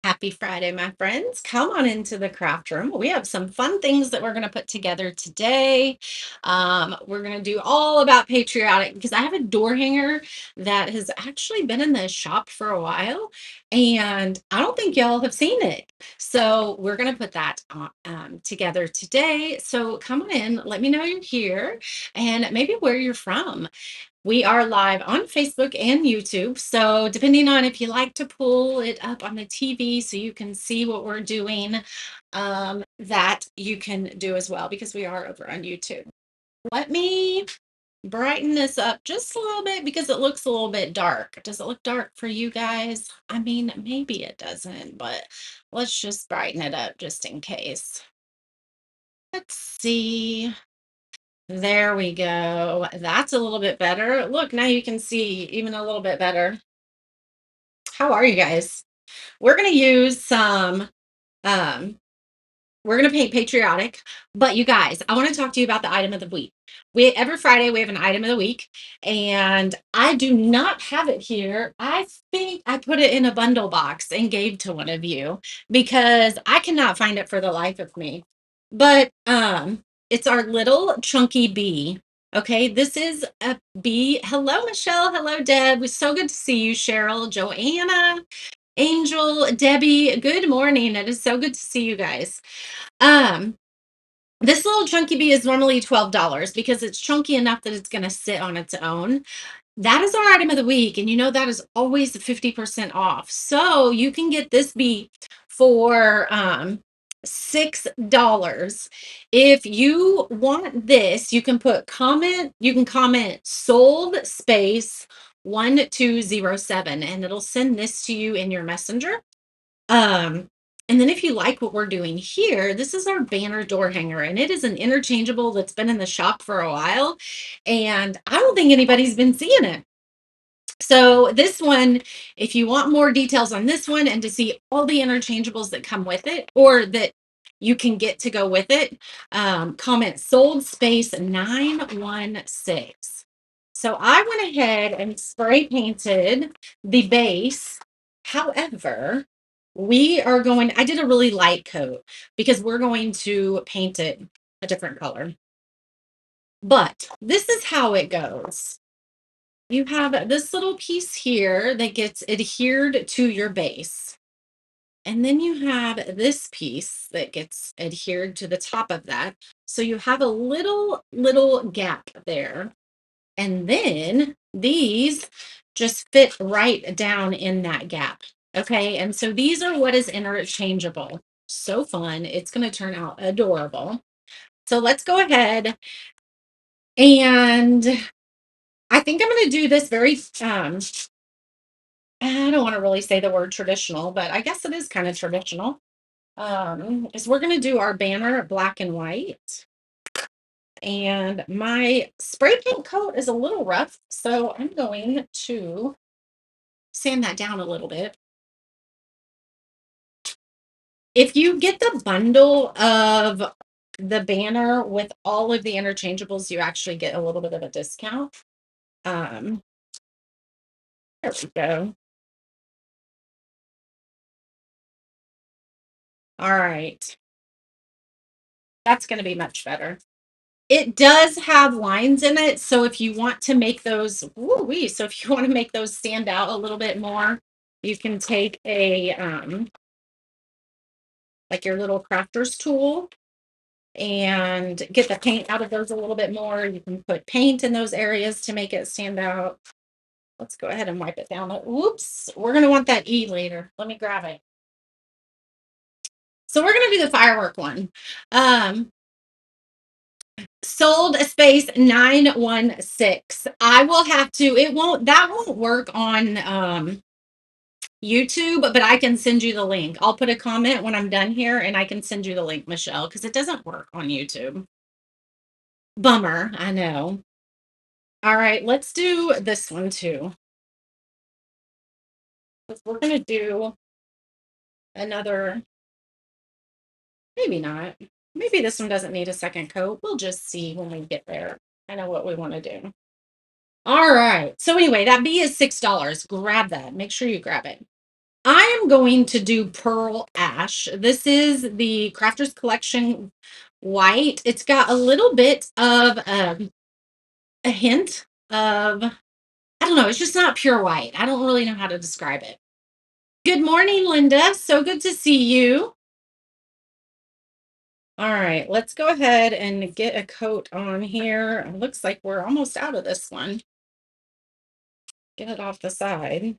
Happy Friday, my friends. Come on into the craft room. We have some fun things that we're going to put together today. We're going to do all about patriotic because I have a door hanger that has actually been in the shop for a while, and I don't think y'all have seen it. So we're going to put that together today. So come on in, let me know you're here and maybe where you're from. We are live on Facebook and YouTube. So, depending on if you like to pull it up on the TV so you can see what we're doing, that you can do as well because we are over on YouTube. Let me brighten this up just a little bit because it looks a little bit dark. Does it look dark for you guys? I mean, maybe it doesn't, but let's just brighten it up just in case. Let's see. There we go. That's a little bit better. Look, now you can see even a little bit better. How are you guys? We're going to use some um we're going to paint patriotic, but you guys, I want to talk to you about the item of the week. We every Friday we have an item of the week, and I do not have it here. I think I put it in a bundle box and gave to one of you because I cannot find it for the life of me. But it's our little chunky bee. Okay, this is a bee. Hello, Michelle. Hello, Deb. It's so good to see you, Cheryl, Joanna, Angel, Debbie. Good morning. It is so good to see you guys. Um, this little chunky bee is normally $12 because it's chunky enough that it's going to sit on its own. That is our item of the week, and you know that is always 50% off. So you can get this bee for $6. If you want this, you can comment sold space 1207 and it'll send this to you in your messenger. Um, and then if you like what we're doing here, this is our banner door hanger, and it is an interchangeable that's been in the shop for a while, and I don't think anybody's been seeing it. So this one, if you want more details on this one and to see all the interchangeables that come with it or that you can get to go with it, comment sold space 916. So I went ahead and spray painted the base. However, I did a really light coat because we're going to paint it a different color. But this is how it goes. You have this little piece here that gets adhered to your base. And then you have this piece that gets adhered to the top of that. So you have a little gap there. And then these just fit right down in that gap. Okay. And so these are what is interchangeable. So fun. It's going to turn out adorable. So let's go ahead and I think I'm going to do this very I don't want to really say the word traditional, but I guess it is kind of traditional. Is we're going to do our banner black and white. And my spray paint coat is a little rough, so I'm going to sand that down a little bit. If you get the bundle of the banner with all of the interchangeables, you actually get a little bit of a discount. Um, there we go. All right. That's going to be much better. It does have lines in it, so if you want to make those, woo-wee, so if you want to make those stand out a little bit more, you can take a like your little crafter's tool and get the paint out of those a little bit more. You can put paint in those areas to make it stand out. Let's go ahead and wipe it down. Oops, we're going to want that E later. Let me grab it. So we're going to do the firework one. Sold space 916. I will have to, that won't work on YouTube, but I can send you the link. I'll put a comment when I'm done here and I can send you the link, Michelle, because it doesn't work on YouTube. Bummer, I know. All right, let's do this one too. We're going to do another, maybe not. Maybe this one doesn't need a second coat. We'll just see when we get there. I know what we want to do. All right. So anyway, that bee is $6. Grab that. Make sure you grab it. I am going to do pearl ash. This is the Crafters Collection white. It's got a little bit of a hint of, I don't know, it's just not pure white. I don't really know how to describe it. Good morning, Linda. So good to see you. All right, let's go ahead and get a coat on here. It looks like we're almost out of this one. Get it off the side.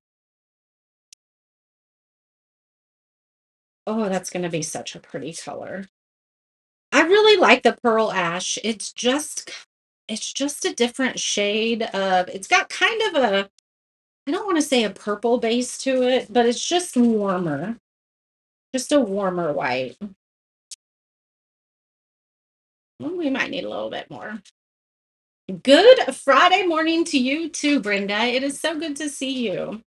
Oh, that's going to be such a pretty color. I really like the pearl ash. It's just a different shade of, it's got kind of a, I don't want to say a purple base to it, but it's just warmer. Just a warmer white. Well, we might need a little bit more. Good Friday morning to you too, Brenda. It is so good to see you.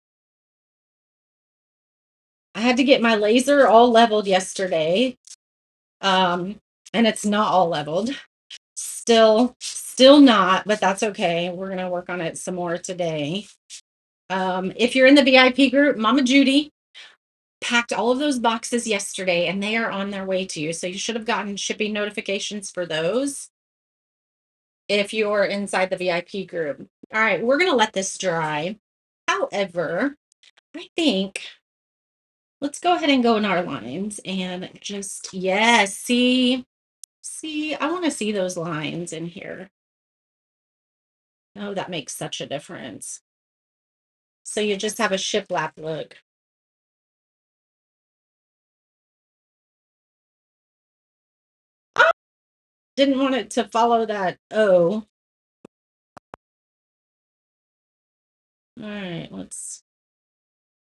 I had to get my laser all leveled yesterday. Um, and it's not all leveled. Still not, but that's okay. We're gonna work on it some more today. If you're in the VIP group, Mama Judy packed all of those boxes yesterday and they are on their way to you. So you should have gotten shipping notifications for those if you're inside the VIP group. All right, we're gonna let this dry. However, I think let's go ahead and go in our lines and just, yes, see, I want to see those lines in here. Oh, that makes such a difference. So you just have a shiplap look. Oh, didn't want it to follow that O. All right, let's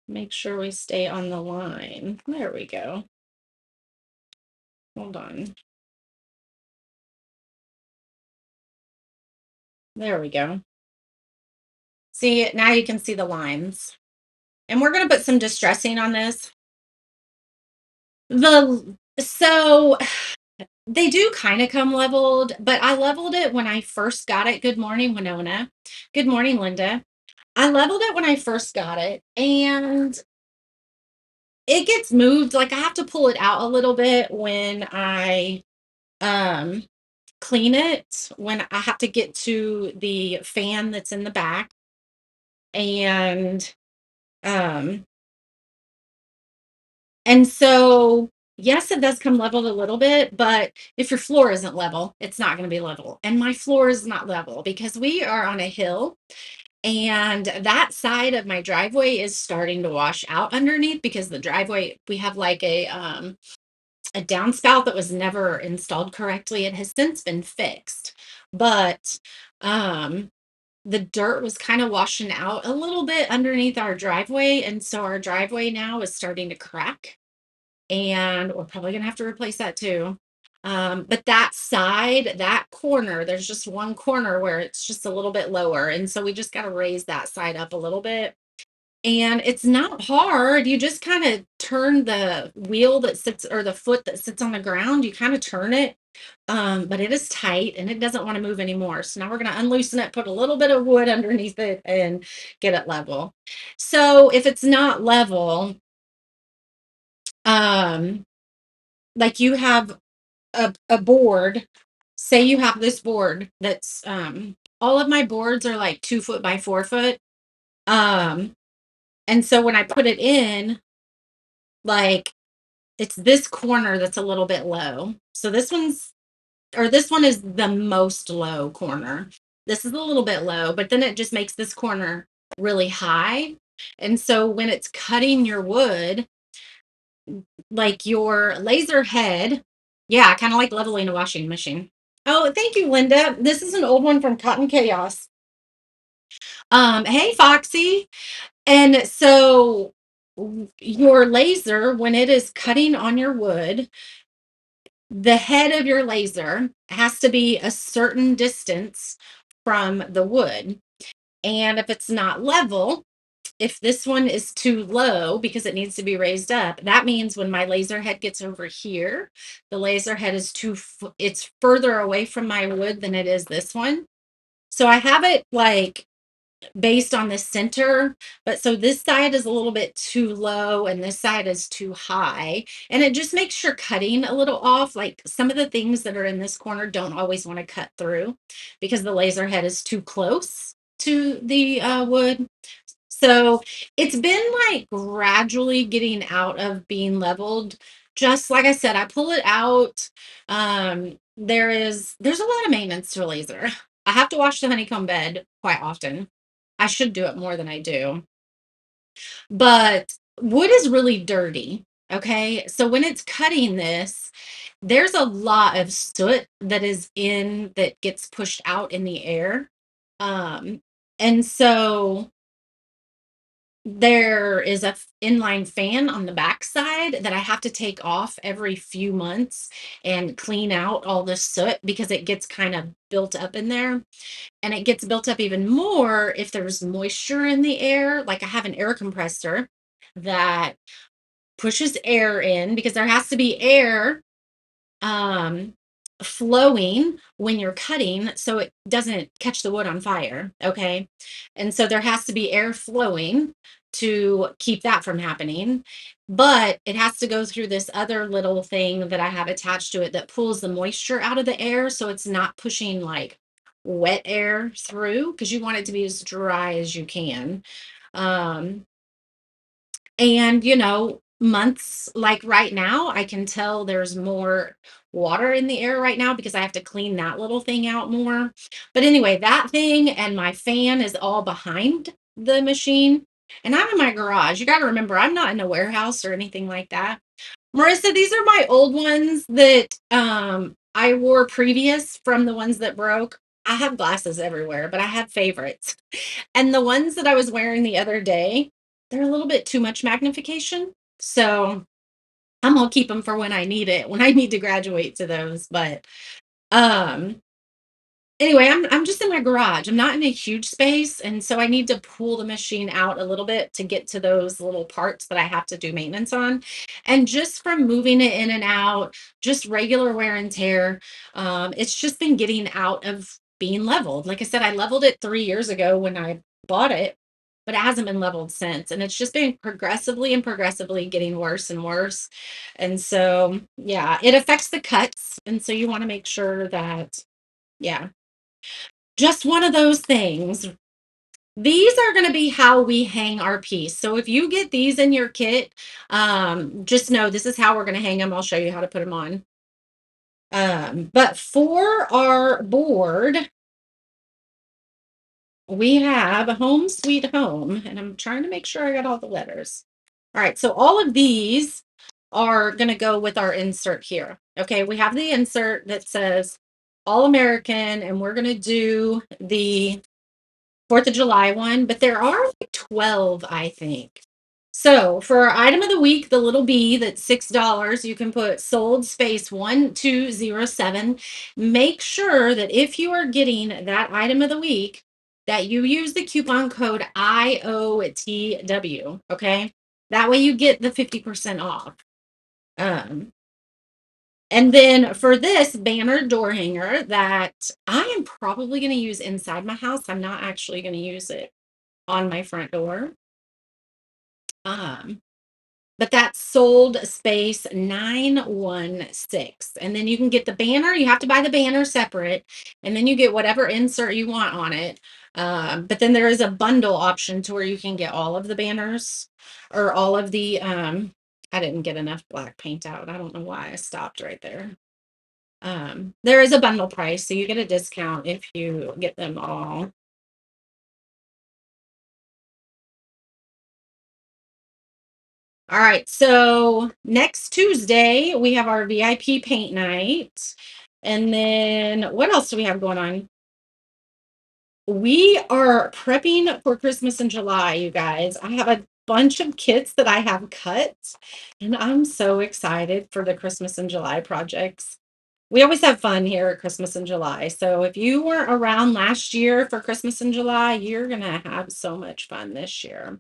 make sure we stay on the line. There we go. Hold on. There we go. See, now you can see the lines. And we're going to put some distressing on this. So they do kind of come leveled, but I leveled it when I first got it. Good morning, Winona. Good morning, Linda. I leveled it when I first got it, and it gets moved. Like I have to pull it out a little bit when I um clean it, when I have to get to the fan that's in the back. And um and so yes, it does come leveled a little bit, but if your floor isn't level, it's not going to be level. And my floor is not level because we are on a hill. And that side of my driveway is starting to wash out underneath because the driveway, we have like a downspout that was never installed correctly. It has since been fixed. But um the dirt was kind of washing out a little bit underneath our driveway. And so our driveway now is starting to crack. And we're probably gonna have to replace that too. But that side, that corner, there's just one corner where it's just a little bit lower. And so we just got to raise that side up a little bit. And it's not hard. You just kind of turn the wheel that sits, or the foot that sits on the ground, you kind of turn it. But it is tight and it doesn't want to move anymore. So now we're going to unloosen it, put a little bit of wood underneath it, and get it level. So if it's not level, um, like you have a board, say you have this board that's all of my boards are like 2 foot by 4 foot. Um, and so when I put it in, like it's this corner that's a little bit low. So this one is the most low corner. This is a little bit low, but then it just makes this corner really high. And so when it's cutting your wood, like your laser head, yeah, kind of like leveling a washing machine. Oh, thank you, Linda. This is an old one from Cotton Chaos. Hey, Foxy. And so your laser, when it is cutting on your wood, the head of your laser has to be a certain distance from the wood. And if it's not level, if this one is too low because it needs to be raised up, that means when my laser head gets over here, the laser head is it's further away from my wood than it is this one. So I have it like based on the center. But so this side is a little bit too low and this side is too high. And it just makes your cutting a little off. Like some of the things that are in this corner don't always want to cut through because the laser head is too close to the wood. So it's been like gradually getting out of being leveled. Just like I said, I pull it out. There's a lot of maintenance to a laser. I have to wash the honeycomb bed quite often. I should do it more than I do. But wood is really dirty. Okay. So when it's cutting this, there's a lot of soot that is in that gets pushed out in the air. Um, and so there is a inline fan on the backside that I have to take off every few months and clean out all the soot because it gets kind of built up in there. And it gets built up even more if there's moisture in the air. Like I have an air compressor that pushes air in because there has to be air um flowing when you're cutting so it doesn't catch the wood on fire. Okay. And so there has to be air flowing to keep that from happening, but it has to go through this other little thing that I have attached to it that pulls the moisture out of the air so it's not pushing like wet air through because you want it to be as dry as you can. um and, months like right now, I can tell there's more water in the air right now because I have to clean that little thing out more. But anyway, that thing and my fan is all behind the machine. And I'm in my garage. You got to remember, I'm not in a warehouse or anything like that. Marissa, these are my old ones that I wore previous from the ones that broke. I have glasses everywhere, but I have favorites. And the ones that I was wearing the other day, they're a little bit too much magnification. So I'm gonna keep them for when I need it, when I need to graduate to those. But um anyway, I'm just in my garage. I'm not in a huge space, and so I need to pull the machine out a little bit to get to those little parts that I have to do maintenance on. And just from moving it in and out, just regular wear and tear, it's just been getting out of being leveled. Like I said, I leveled it 3 years ago when I bought it, but it hasn't been leveled since. And it's just been progressively and progressively getting worse and worse. And so, yeah, it affects the cuts. And so you want to make sure that, yeah, just one of those things. These are going to be how we hang our piece. So if you get these in your kit, just know this is how we're going to hang them. I'll show you how to put them on. But for our board, we have a home sweet home, and I'm trying to make sure I got all the letters. All right, so all of these are going to go with our insert here. Okay, we have the insert that says All American, and we're going to do the 4th of July one, but there are like 12, I think. So for our item of the week, the little B that's $6, you can put sold space 1207. Make sure that if you are getting that item of the week, that you use the coupon code IOTW. Okay. That way you get the 50% off. Um, and then for this banner door hanger that I am probably going to use inside my house, I'm not actually going to use it on my front door. Um, but that's sold space 916. And then you can get the banner. You have to buy the banner separate, and then you get whatever insert you want on it. But then there is a bundle option to where you can get all of the banners or all of the I didn't get enough black paint out. I don't know why I stopped right there. There is a bundle price, so you get a discount if you get them all. All right, so next Tuesday we have our VIP paint night. And then what else do we have going on? We are prepping for Christmas in July, you guys. I have a bunch of kits that I have cut, and I'm so excited for the Christmas in July projects. We always have fun here at Christmas in July. So if you weren't around last year for Christmas in July, you're going to have so much fun this year.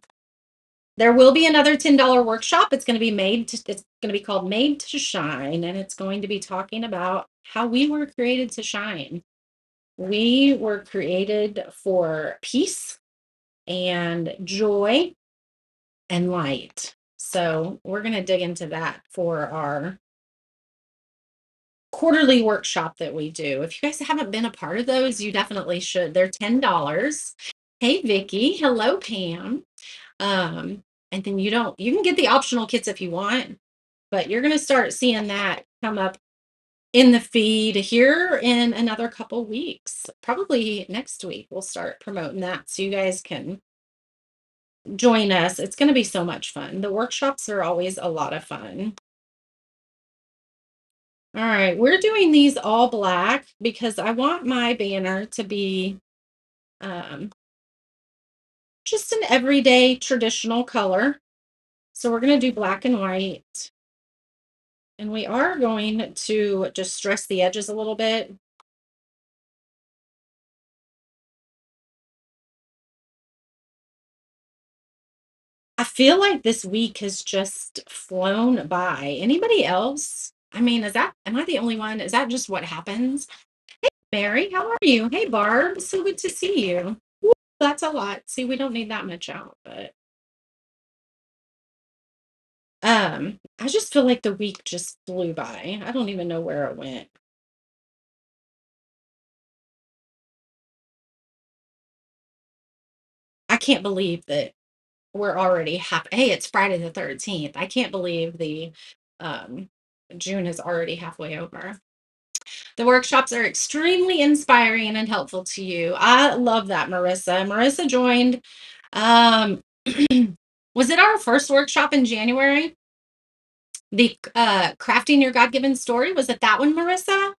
There will be another $10 workshop. It's going to be it's going to be called Made to Shine, and it's going to be talking about how we were created to shine. We were created for peace. and joy and light. So we're going to dig into that for our quarterly workshop that we do. If you guys haven't been a part of those, you definitely should. They're $10. Hey Vicky, hello Pam. Um, and then you can get the optional kits if you want, but you're going to start seeing that come up in the feed here in another couple weeks. Probably next week we'll start promoting that so you guys can join us. It's going to be so much fun. The workshops are always a lot of fun. All right, we're doing these all black because I want my banner to be um, just an everyday traditional color. So we're going to do black and white. And we are going to just stress the edges a little bit. I feel like this week has just flown by. Anybody else? I mean, am I the only one? Is that just what happens? Mary, how are you? Hey, Barb, so good to see you. Woo, that's a lot. See, we don't need that much out, but I just feel like the week just flew by. I don't even know where it went. I can't believe that we're already hey, it's Friday the 13th. I can't believe the um June is already halfway over. The workshops are extremely inspiring and helpful to you. I love that, Marissa. Marissa joined. Um, was it our first workshop in January? The crafting your God-given story. Was it that one, Marissa?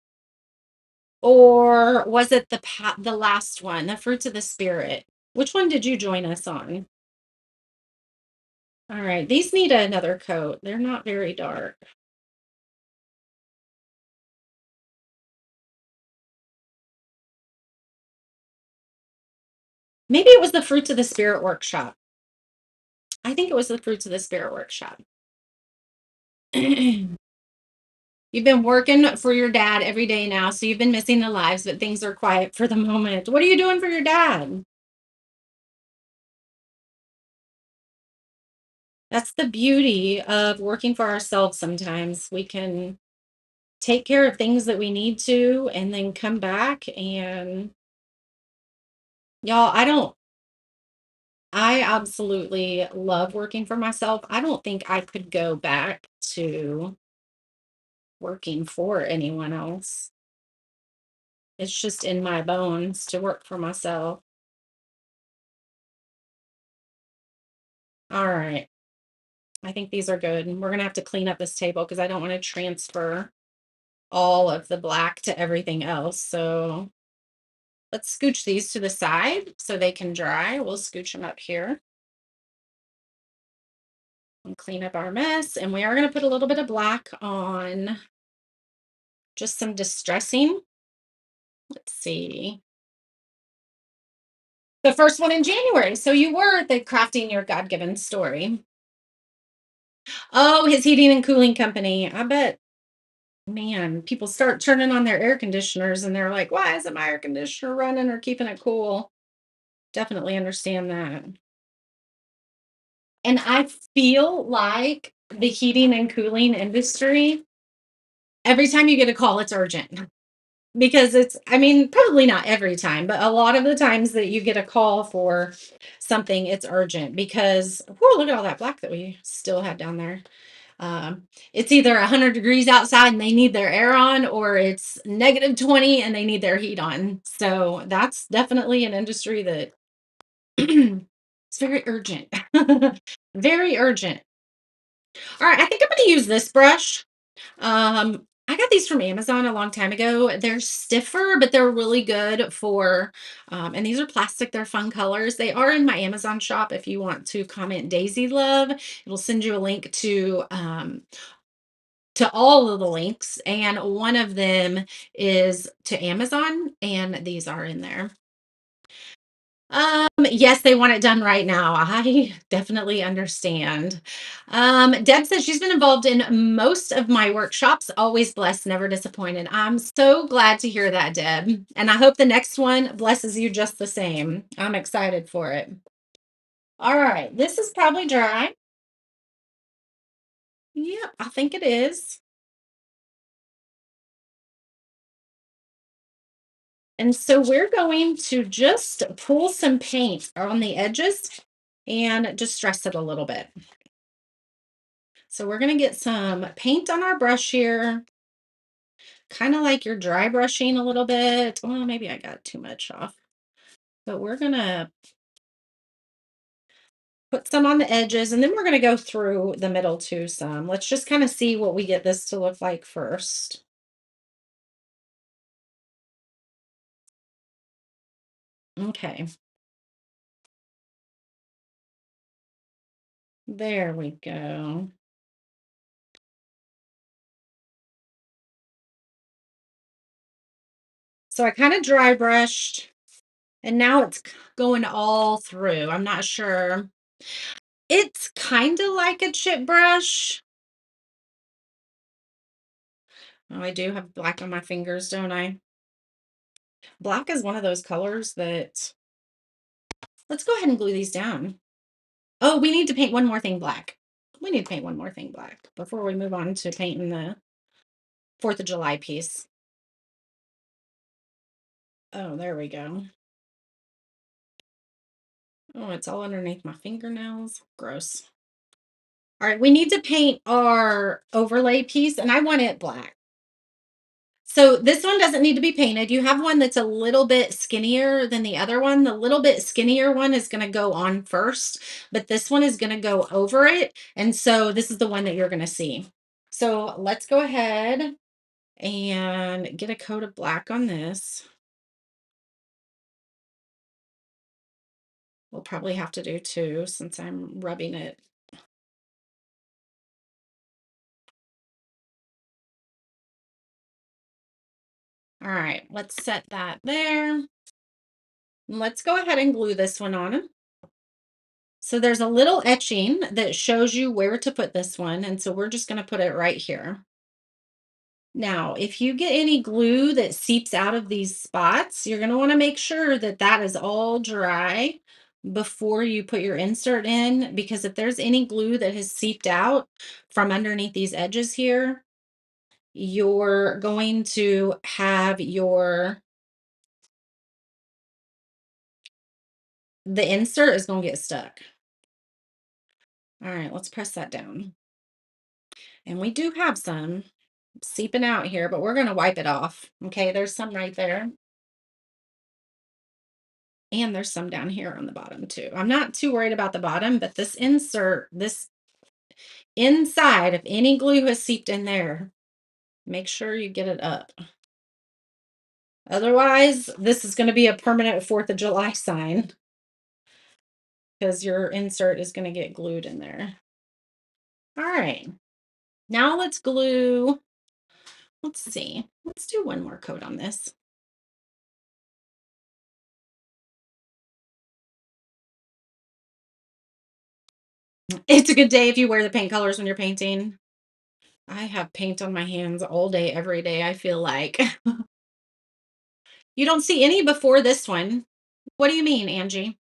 Or was it the last one, the fruits of the spirit? Which one did you join us on? All right, these need another coat. They're not very dark. Maybe it was the fruits of the spirit workshop. I think it was the fruits of the spirit workshop. You've been working for your dad every day now, so you've been missing the lives, but things are quiet for the moment. What are you doing for your dad? That's the beauty of working for ourselves sometimes. We can take care of things that we need to and then come back and y'all, I absolutely love working for myself. I don't think I could go back to working for anyone else. It's just in my bones to work for myself. All right. I think these are good. And we're going to have to clean up this table because I don't want to transfer all of the black to everything else. So let's scooch these to the side so they can dry. We'll scooch them up here and clean up our mess. And we are going to put a little bit of black on just some distressing. Let's see. The first one in January. So you were the crafting your God-given story. Oh, his heating and cooling company. I bet, man, people start turning on their air conditioners and they're like, why isn't my air conditioner running or keeping it cool? Definitely understand that. And I feel like the heating and cooling industry, every time you get a call, it's urgent. Because I mean, probably not every time, but a lot of the times that you get a call for something, it's urgent because, whoa, look at all that black that we still had down there. It's either 100 degrees outside and they need their air on, or it's -20 and they need their heat on. So that's definitely an industry that it's very urgent. Very urgent. All right, I think I'm going to use this brush. I got these from Amazon a long time ago. They're stiffer, but they're really good for, and these are plastic. They're fun colors. They are in my Amazon shop. If you want to comment Daisy Love, it'll send you a link to all of the links. And one of them is to Amazon, and these are in there. Yes, they want it done right now. I definitely understand. Deb says she's been involved in most of my workshops, always blessed, never disappointed. I'm so glad to hear that, Deb. And I hope the next one blesses you just the same. I'm excited for it. All right, this is probably dry. Yep, I think it is. And so we're going to just pull some paint on the edges and distress it a little bit. So we're going to get some paint on our brush here, kind of like you're dry brushing a little bit. Well, maybe I got too much off, but we're going to put some on the edges and then we're going to go through the middle too some. Let's just kind of see what we get this to look like first. Okay, there we go. So I kind of dry brushed and now it's going all through. I'm not sure. It's kind of like a chip brush. Oh, I do have black on my fingers, don't I? Black is one of those colors that, let's go ahead and glue these down. Oh, we need to paint one more thing black. We need to paint one more thing black before we move on to painting the 4th of July piece. Oh, there we go. Oh, it's all underneath my fingernails. Gross. All right, we need to paint our overlay piece, and I want it black. So this one doesn't need to be painted. You have one that's a little bit skinnier than the other one. The little bit skinnier one is going to go on first, but this one is going to go over it. And so this is the one that you're going to see. So let's go ahead and get a coat of black on this. We'll probably have to do two since I'm rubbing it. All right, let's set that there. Let's go ahead and glue this one on. So there's a little etching that shows you where to put this one. And so we're just going to put it right here. Now, if you get any glue that seeps out of these spots, you're going to want to make sure that that is all dry before you put your insert in, because if there's any glue that has seeped out from underneath these edges here, you're going to have the insert is going to get stuck. All right, let's press that down. And we do have some seeping out here, but we're going to wipe it off. Okay, there's some right there. And there's some down here on the bottom too. I'm not too worried about the bottom, but this insert, this inside, if any glue has seeped in there, make sure you get it up. Otherwise, this is going to be a permanent 4th of July sign because your insert is going to get glued in there. All right. Now let's glue. Let's see. Let's do one more coat on this. It's a good day if you wear the paint colors when you're painting. I have paint on my hands all day, every day, I feel like. You don't see any before this one. What do you mean, Angie?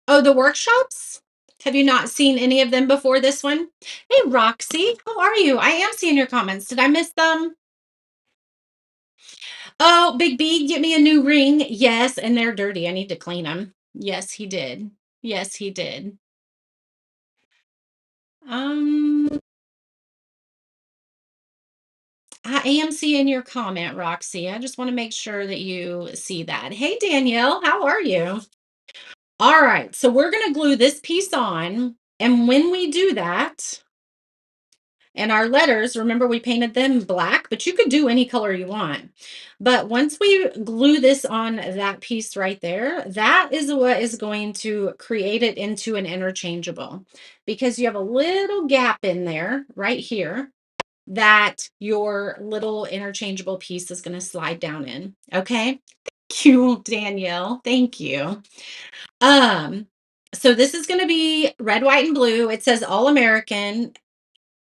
Oh, the workshops? Have you not seen any of them before this one? Hey, Roxy, how are you? I am seeing your comments. Did I miss them? Oh, Big B, get me a new ring. Yes, and they're dirty. I need to clean them. Yes, he did. Yes, he did. Um, I am seeing your comment, Roxy. I just want to make sure that you see that. Hey, Danielle, how are you? All right, so we're going to glue this piece on. And when we do that, and our letters, remember we painted them black, but you could do any color you want. But once we glue this on that piece right there, that is what is going to create it into an interchangeable, because you have a little gap in there right here that your little interchangeable piece is going to slide down in. Okay. Thank you, Danielle. Thank you. Um, so this is going to be red, white, and blue. It says All American,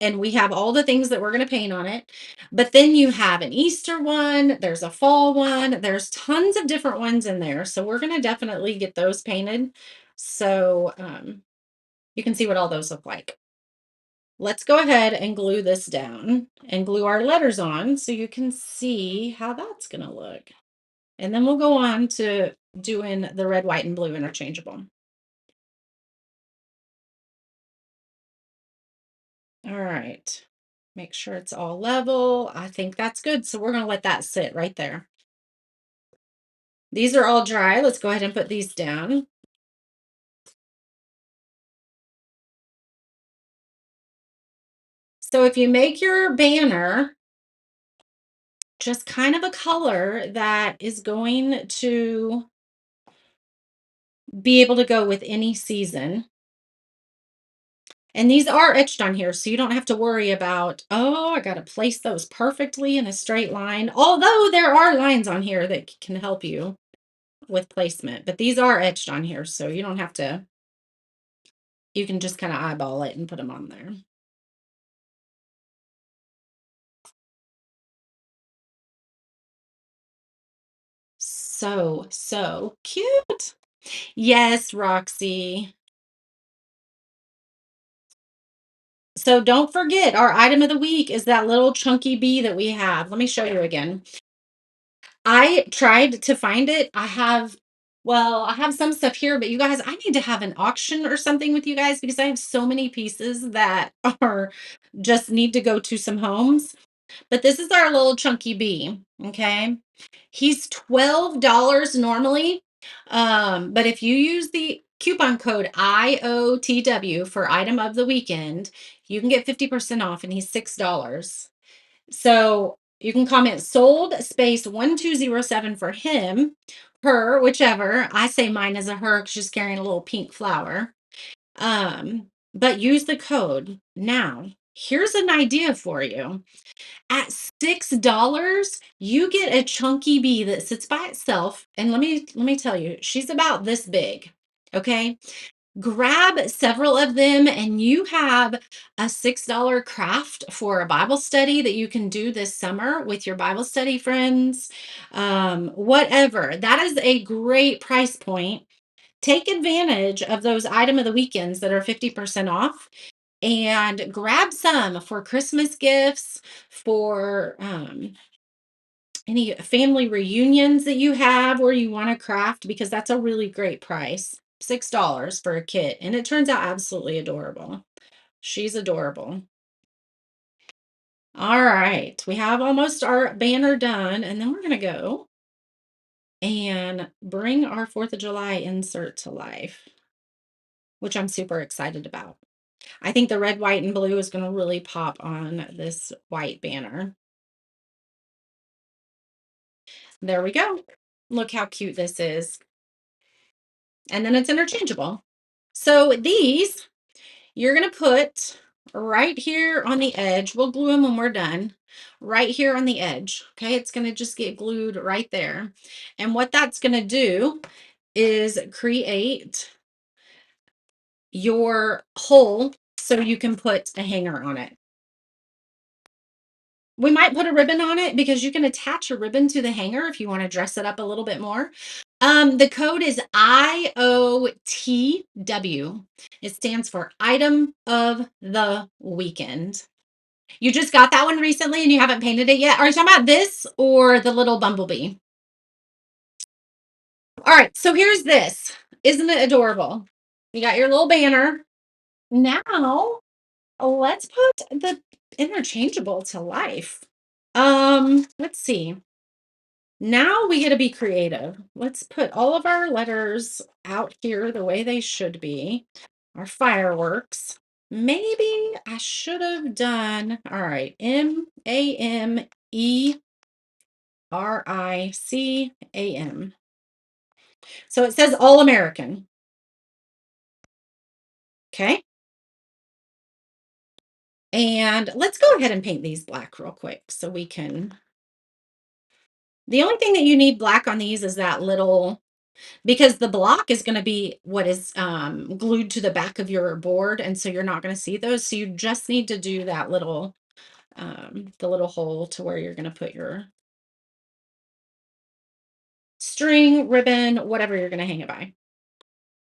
and we have all the things that we're going to paint on it. But then you have an Easter one, there's a fall one, there's tons of different ones in there. So we're going to definitely get those painted. So you can see what all those look like. Let's go ahead and glue this down and glue our letters on so you can see how that's going to look. And then we'll go on to doing the red, white, and blue interchangeable. All right. Make sure it's all level. I think that's good. So we're going to let that sit right there. These are all dry. Let's go ahead and put these down. So if you make your banner just kind of a color that is going to be able to go with any season. And these are etched on here, so you don't have to worry about, oh, I got to place those perfectly in a straight line. Although there are lines on here that can help you with placement, but these are etched on here, so you don't have to, you can just kind of eyeball it and put them on there. So cute. Yes, Roxy. So don't forget, our item of the week is that little chunky bee that we have. Let me show you again. I tried to find it. I have some stuff here, but you guys, I need to have an auction or something with you guys because I have so many pieces that are just need to go to some homes. But this is our little chunky bee. Okay. He's $12 normally. But if you use the coupon code IOTW for item of the weekend, you can get 50% off and he's $6. So you can comment sold space 1207 for him, her, whichever. I say mine is a her because she's carrying a little pink flower. But use the code. Now, here's an idea for you. At $6, you get a chunky bee that sits by itself. And let me tell you, she's about this big. Okay. Grab several of them, and you have a $6 craft for a Bible study that you can do this summer with your Bible study friends. Whatever. That is a great price point. Take advantage of those item of the weekends that are 50% off and grab some for Christmas gifts, for any family reunions that you have or you want to craft, because that's a really great price. $6 for a kit. And it turns out absolutely adorable. She's adorable. All right. We have almost our banner done. And then we're going to go and bring our 4th of July insert to life, which I'm super excited about. I think the red, white, and blue is going to really pop on this white banner. There we go. Look how cute this is. And then it's interchangeable. So these you're going to put right here on the edge. We'll glue them when we're done. Right here on the edge. Okay, it's going to just get glued right there. And what that's going to do is create your hole so you can put a hanger on it. We might put a ribbon on it because you can attach a ribbon to the hanger if you want to dress it up a little bit more. The code is IOTW. It stands for item of the weekend. You just got that one recently and you haven't painted it yet. Are you talking about this or the little bumblebee? All right, so here's this. Isn't it adorable? You got your little banner. Now, let's put the interchangeable to life. Let's see. Now we get to be creative. Let's put all of our letters out here the way they should be. Our fireworks. Maybe I should have done, all right, Americam. So it says All American. Okay. And let's go ahead and paint these black real quick so we can. The only thing that you need black on these is that little, because the block is going to be what is glued to the back of your board. And so you're not going to see those. So you just need to do that little, the little hole to where you're going to put your string, ribbon, whatever you're going to hang it by.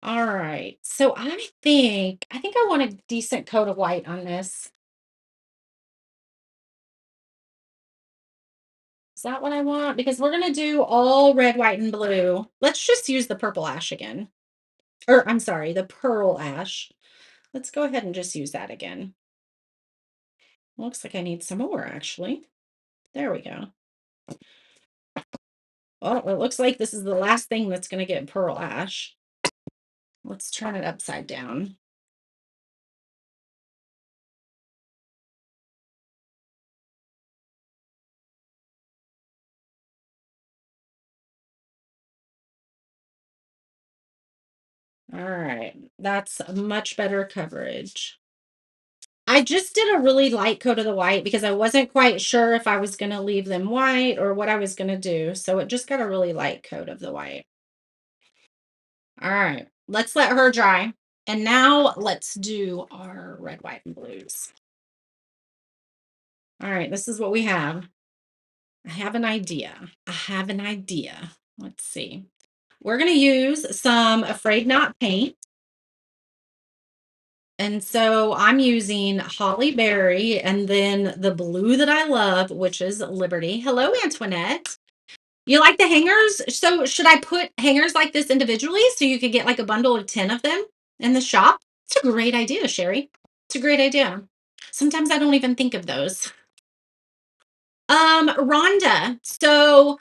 All right. So I think I want a decent coat of white on this. Is that what I want? Because we're gonna do all red, white, and blue. Let's just use the purple ash again. Or I'm sorry, the pearl ash. Let's go ahead and just use that again. Looks like I need some more actually. There we go. Well, it looks like this is the last thing that's gonna get pearl ash. Let's turn it upside down. All right. That's a much better coverage. I just did a really light coat of the white because I wasn't quite sure if I was going to leave them white or what I was going to do. So it just got a really light coat of the white. All right, let's let her dry. And now let's do our red, white, and blues. All right, this is what we have. I have an idea. I have an idea. Let's see. We're going to use some Afraid Not paint. And so I'm using Holly Berry and then the blue that I love, which is Liberty. Hello, Antoinette. You like the hangers? So should I put hangers like this individually so you could get like a bundle of 10 of them in the shop? It's a great idea, Sherry. It's a great idea. Sometimes I don't even think of those. Rhonda. So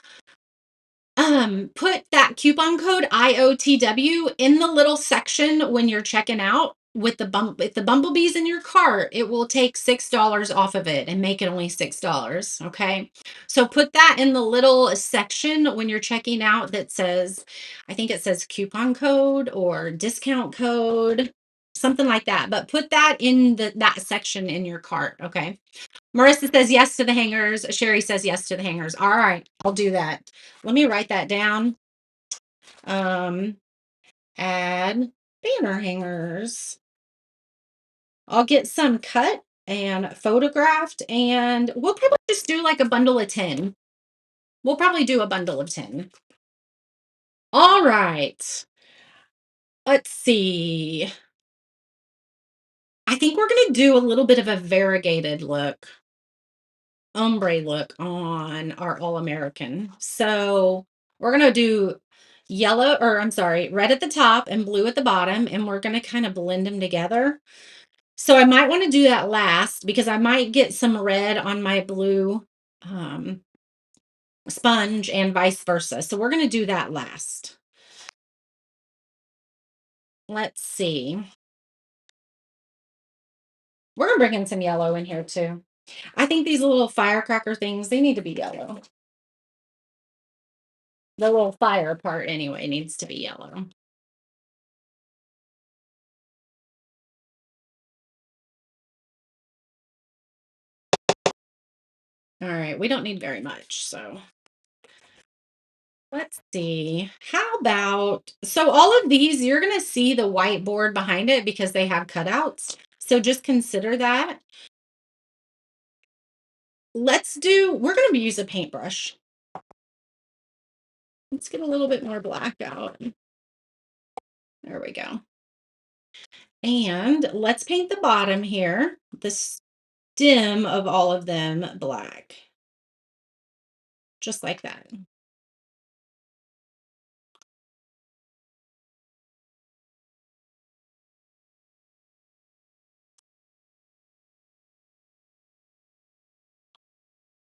put that coupon code IOTW in the little section when you're checking out with the bumblebees in your cart. It will take $6 off of it and make it only $6. Okay. So put that in the little section when you're checking out that says, I think it says coupon code or discount code, something like that. But put that in that section in your cart. Okay. Marissa says yes to the hangers. Sherry says yes to the hangers. All right, I'll do that. Let me write that down. Um, add banner hangers. I'll get some cut and photographed, and we'll probably just do like a bundle of 10. We'll probably do a bundle of 10. All right. Let's see. I think we're going to do a little bit of a variegated look. Ombre look on our All American. So we're going to do yellow, or I'm sorry, red at the top and blue at the bottom, and we're going to kind of blend them together. So I might want to do that last because I might get some red on my blue um, sponge and vice versa. So we're going to do that last. Let's see. We're going to bring in some yellow in here too. I think these little firecracker things, they need to be yellow. The little fire part anyway needs to be yellow. All right, we don't need very much, so let's see. How about, so all of these, you're going to see the whiteboard behind it because they have cutouts. So just consider that. We're going to use a paintbrush. Let's get a little bit more black out. There we go. And let's paint the bottom here, the stem of all of them black. Just like that.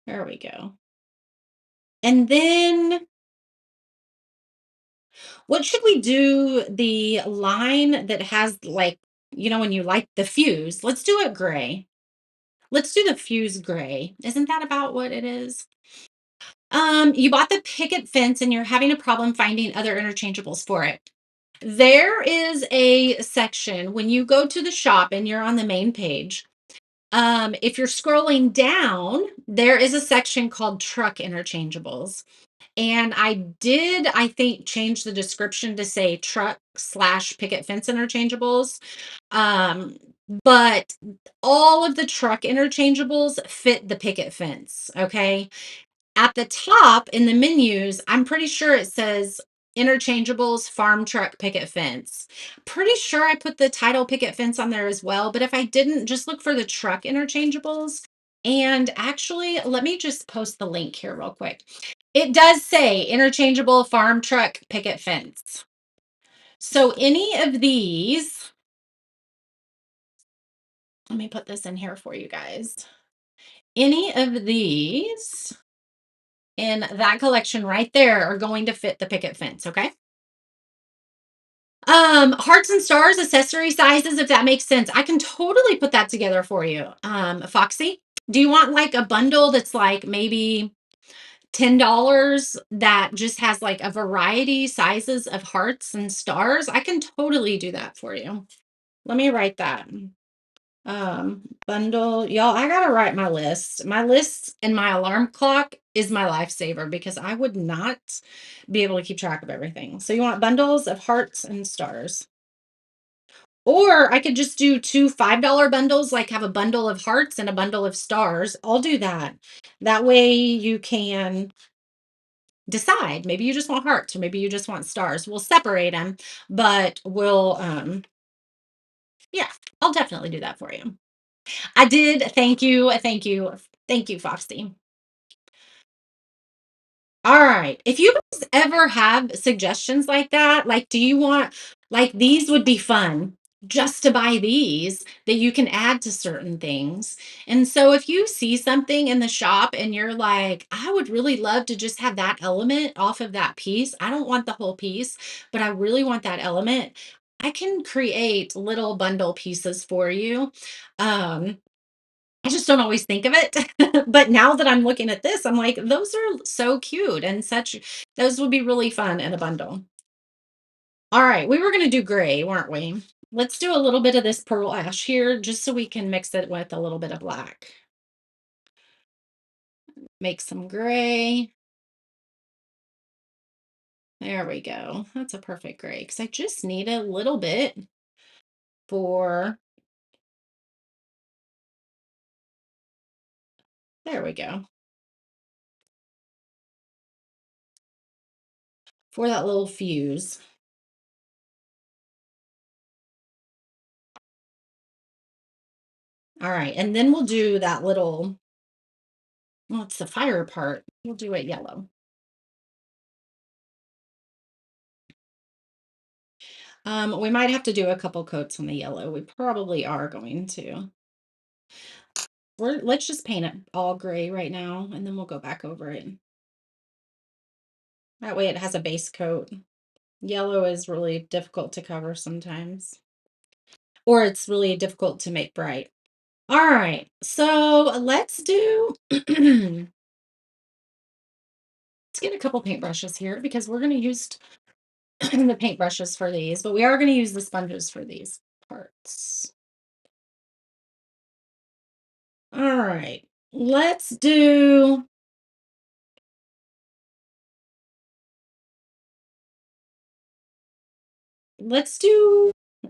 There we go. And then what should we do? The line that has like, when you like the fuse, let's do it gray. Let's do the fuse gray. Isn't that about what it is? You bought the picket fence and you're having a problem finding other interchangeables for it. There is a section when you go to the shop and you're on the main page. If you're scrolling down, there is a section called truck interchangeables. And I think, change the description to say truck/picket fence interchangeables. Um, but all of the truck interchangeables fit the picket fence. Okay. At the top in the menus, I'm pretty sure it says interchangeables, farm truck, picket fence. Pretty sure I put the title picket fence on there as well, but if I didn't, just look for the truck interchangeables. And actually, let me just post the link here real quick. It does say interchangeable farm truck picket fence. So any of these, let me put this in here for you guys. Any of these in that collection right there are going to fit the picket fence, okay? Hearts and stars, accessory sizes, if that makes sense. I can totally put that together for you. Foxy, do you want like a bundle that's like maybe $10 that just has like a variety sizes of hearts and stars? I can totally do that for you. Let me write that. Bundle, y'all, I gotta write my list. My list and my alarm clock is my lifesaver because I would not be able to keep track of everything. So you want bundles of hearts and stars. Or I could just do two $5 bundles, like have a bundle of hearts and a bundle of stars. I'll do that. That way you can decide. Maybe you just want hearts or maybe you just want stars. We'll separate them, but we'll yeah, I'll definitely do that for you. I did. Thank you. Thank you. Thank you, Foxy. All right. If you guys ever have suggestions like that, like, do you want, like, these would be fun just to buy these that you can add to certain things. And so if you see something in the shop and you're like, I would really love to just have that element off of that piece. I don't want the whole piece, but I really want that element. I can create little bundle pieces for you. Um, I just don't always think of it. But now that I'm looking at this, I'm like, those are so cute and such, those would be really fun in a bundle. All right, we were going to do gray, weren't we? Let's do a little bit of this pearl ash here just so we can mix it with a little bit of black. Make some gray. There we go. That's a perfect gray because I just need a little bit for, there we go, for that little fuse. All right, and then we'll do that little, well, it's the fire part. We'll do it yellow. We might have to do a couple coats on the yellow. We probably are going to. Let's just paint it all gray right now, and then we'll go back over it. That way it has a base coat. Yellow is really difficult to cover sometimes, or it's really difficult to make bright. All right, so let's do, let's get a couple paintbrushes here because we're going to use the paintbrushes for these, but we are going to use the sponges for these parts. All right, let's do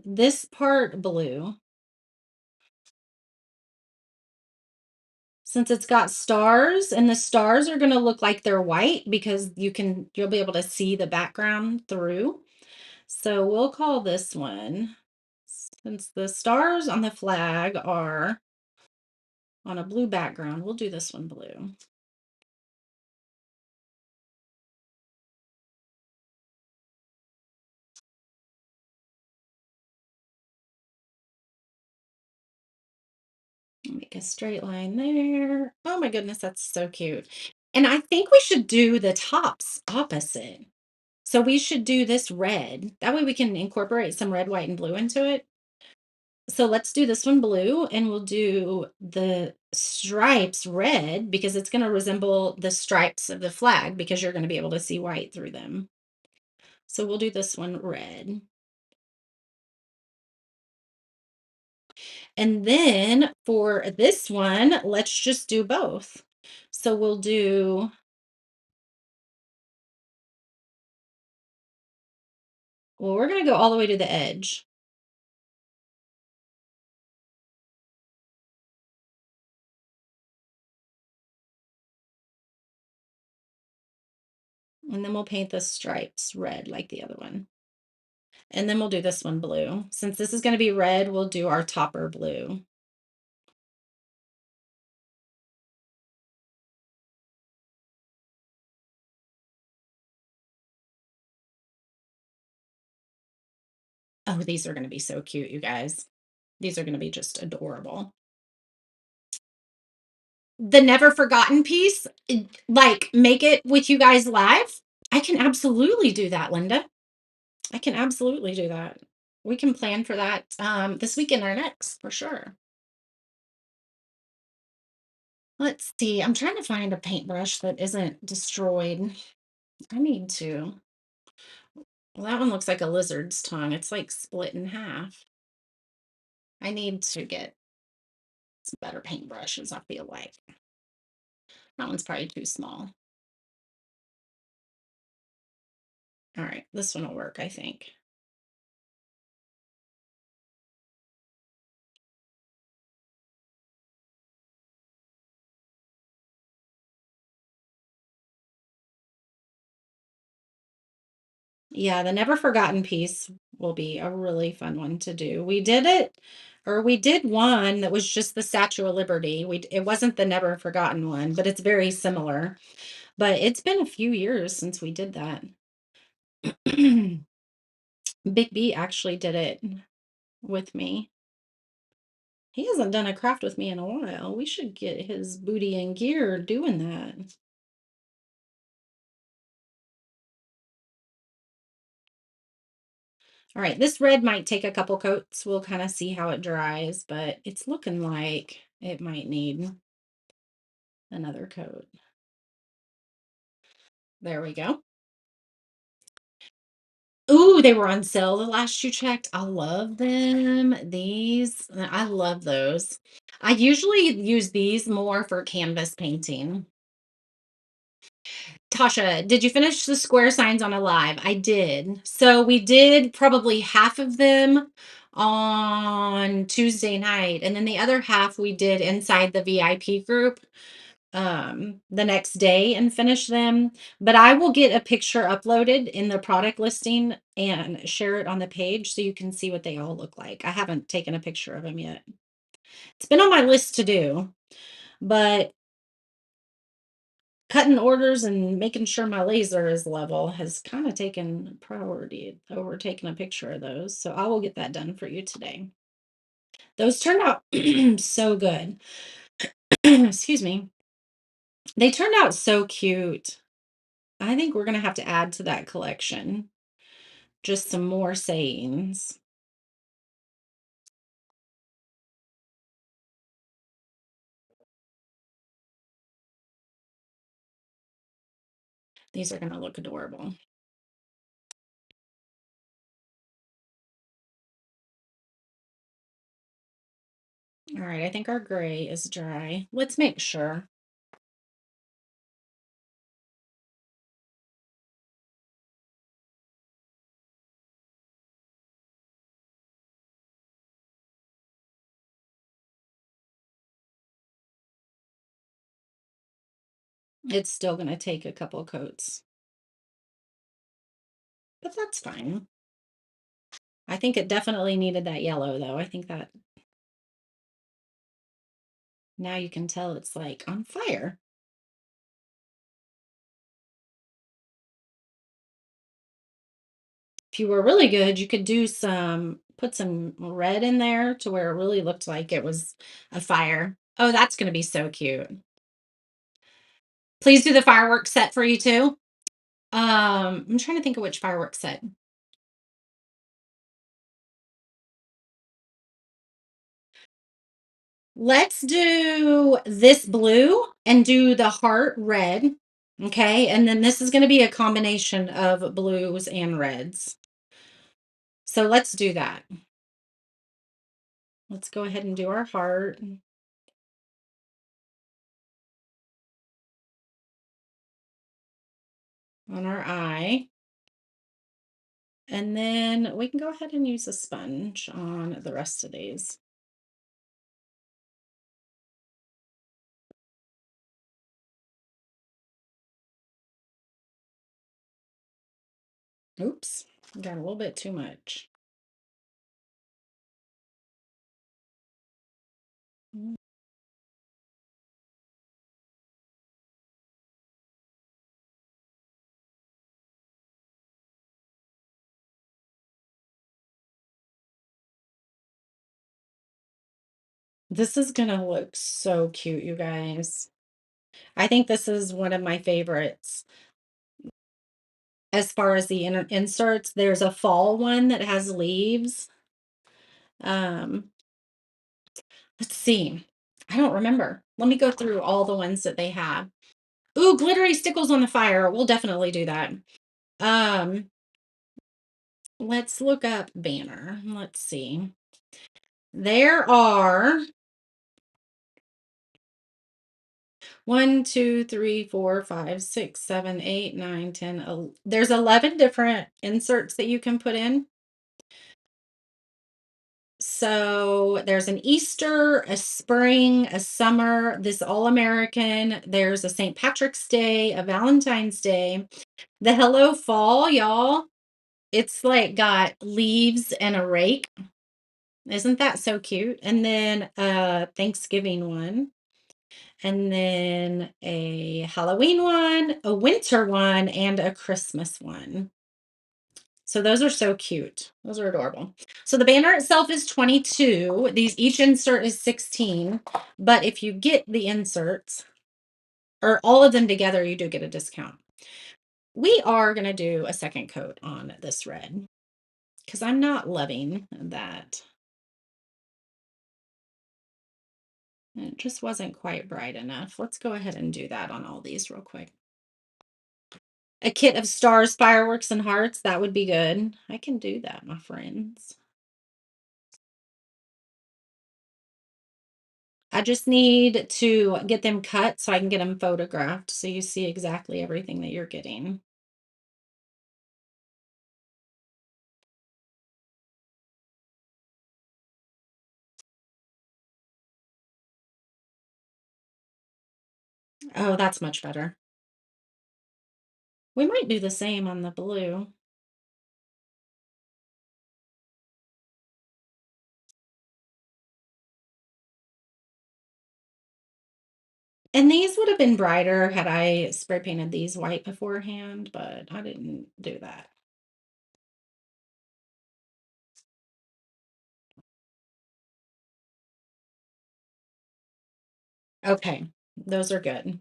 this part blue. Since it's got stars and the stars are going to look like they're white because you'll be able to see the background through. So we'll call this one, since the stars on the flag are on a blue background, we'll do this one blue. Make a straight line there. Oh my goodness, that's so cute. And I think we should do the tops opposite. So we should do this red. That way we can incorporate some red, white, and blue into it. So let's do this one blue and we'll do the stripes red because it's going to resemble the stripes of the flag because you're going to be able to see white through them. So we'll do this one red. And then for this one, let's just do both. So well, we're going to go all the way to the edge. And then we'll paint the stripes red like the other one. And then we'll do this one blue. Since this is going to be red, we'll do our topper blue. Oh, these are going to be so cute, you guys. These are going to be just adorable. The never forgotten piece, like make it with you guys live. I can absolutely do that, Linda. I can absolutely do that. We can plan for that this weekend or next for sure. Let's see. I'm trying to find a paintbrush that isn't destroyed. I need to. Well, that one looks like a lizard's tongue. It's like split in half. I need to get some better paintbrushes, I feel like. That one's probably too small. All right, this one will work, I think. Yeah, the never forgotten piece will be a really fun one to do. We did it, or we did one that was just the Statue of Liberty. It wasn't the never forgotten one, but it's very similar. But it's been a few years since we did that. Big B actually did it with me. He hasn't done a craft with me in a while. We should get his booty and gear doing that. All right, this red might take a couple coats. We'll kind of see how it dries, but it's looking like it might need another coat. There we go. Ooh, they were on sale the last you checked. I love them. These, I love those. I usually use these more for canvas painting. Tasha, did you finish the square signs on Alive? I did. So we did probably half of them on Tuesday night, and then the other half we did inside the VIP group the next day and finish them. But I will get a picture uploaded in the product listing and share it on the page so you can see what they all look like. I haven't taken a picture of them yet. It's been on my list to do, but cutting orders and making sure my laser is level has kind of taken priority over taking a picture of those. So I will get that done for you today. Those turned out so good. Excuse me. They turned out so cute. I think we're going to have to add to that collection just some more sayings. These are going to look adorable. All right, I think our gray is dry. Let's make sure. It's still going to take a couple coats, but that's fine. I think it definitely needed that yellow though. I think that now you can tell it's like on fire. If you were really good, you could do put some red in there to where it really looked like it was a fire. Oh, that's going to be so cute. Please do the fireworks set for you too. I'm trying to think of which fireworks set. Let's do this blue and do the heart red. Okay. And then this is going to be a combination of blues and reds. So let's do that. Let's go ahead and do our heart on our eye. And then we can go ahead and use a sponge on the rest of these. Oops, got a little bit too much. Mm. This is gonna look so cute, you guys. I think this is one of my favorites. As far as the inserts, there's a fall one that has leaves. Um, let's see. I don't remember. Let me go through all the ones that they have. Ooh, glittery stickles on the fire. We'll definitely do that. Um, let's look up banner. Let's see. There are one, two, three, four, five, six, seven, eight, nine, 10. There's 11 different inserts that you can put in. So there's an Easter, a spring, a summer, this All American. There's a St. Patrick's Day, a Valentine's Day, the Hello Fall, y'all. It's like got leaves and a rake. Isn't that so cute? And then a Thanksgiving one, and then a Halloween one, a winter one, and a Christmas one. So those are so cute. Those are adorable. So the banner itself is 22. These each insert is 16, but if you get the inserts or all of them together, you do get a discount. We are going to do a second coat on this red because I'm not loving that. It just wasn't quite bright enough. Let's go ahead and do that on all these real quick. A kit of stars, fireworks, and hearts. That would be good. I can do that, my friends. I just need to get them cut so I can get them photographed so you see exactly everything that you're getting. Oh, that's much better. We might do the same on the blue. And these would have been brighter had I spray painted these white beforehand, but I didn't do that. Okay, those are good.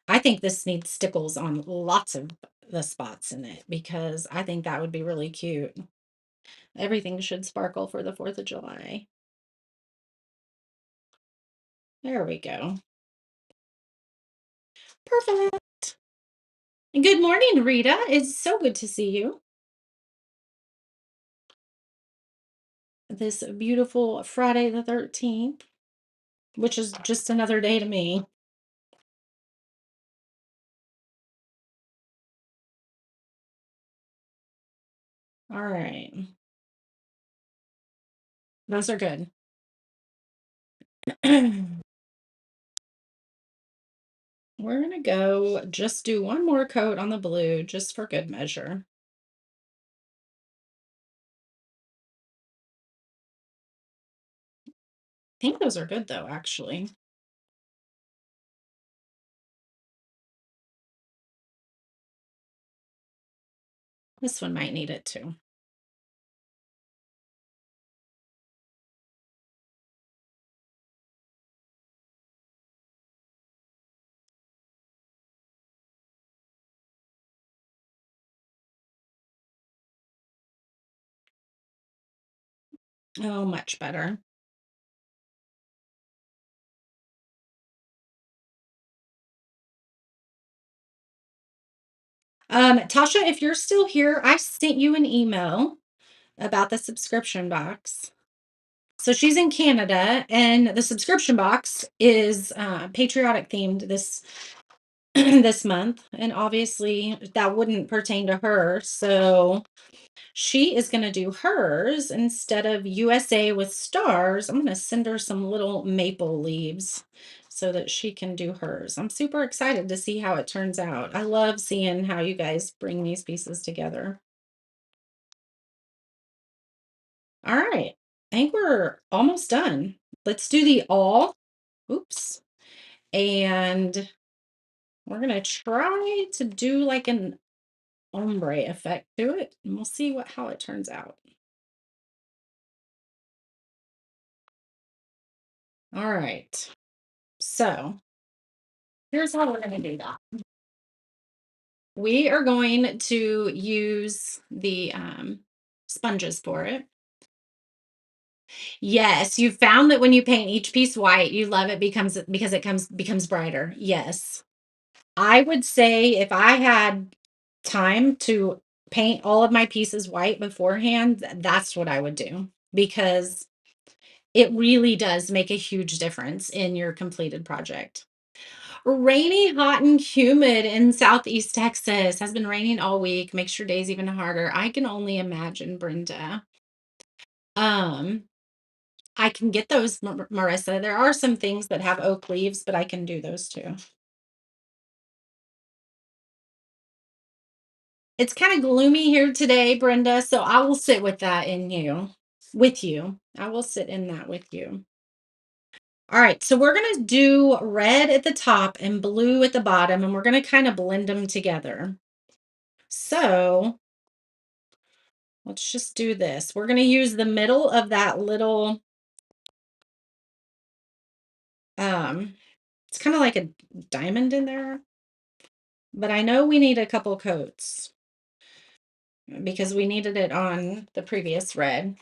I think this needs stickles on lots of the spots in it because I think that would be really cute. Everything should sparkle for the 4th of July. There we go. Perfect. Good morning, Rita. It's so good to see you. This beautiful Friday the 13th, which is just another day to me. All right. Those are good. We're going to go just do one more coat on the blue just for good measure. I think those are good though, actually. This one might need it too. Oh, much better. Tasha, if you're still here, I sent you an email about the subscription box. So she's in Canada, and the subscription box is patriotic themed this this month, and obviously that wouldn't pertain to her. So she is going to do hers instead of USA with stars. I'm going to send her some little maple leaves so that she can do hers. I'm super excited to see how it turns out. I love seeing how you guys bring these pieces together. All right. I think we're almost done. Let's do the all. Oops. And we're going to try to do like an ombre effect to it, and we'll see how it turns out. All right. So here's how we're going to do that. We are going to use the sponges for it. Yes, you found that when you paint each piece white, you love it because it becomes brighter. Yes. I would say if I had time to paint all of my pieces white beforehand, that's what I would do because it really does make a huge difference in your completed project. Rainy, hot, and humid in Southeast Texas. Has been raining all week. Makes your days even harder. I can only imagine, Brenda. Um, I can get those, Marissa. There are some things that have oak leaves, but I can do those too. It's kind of gloomy here today, Brenda, so I will sit with you. I will sit in that with you. All right, so we're gonna do red at the top and blue at the bottom, and we're gonna kind of blend them together. So let's just do this. We're gonna use the middle of that little, um, it's kind of like a diamond in there, but I know we need a couple coats because we needed it on the previous red.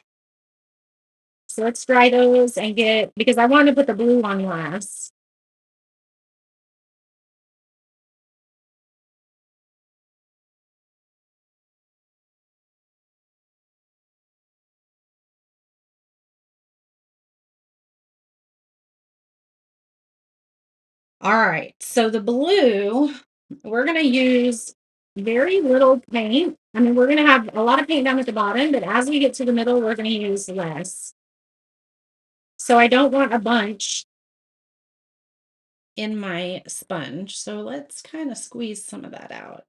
So let's dry those and because I want to put the blue on last. All right, so the blue, we're going to use very little paint. I mean, we're going to have a lot of paint down at the bottom, but as we get to the middle, we're going to use less. So I don't want a bunch in my sponge. So let's kind of squeeze some of that out.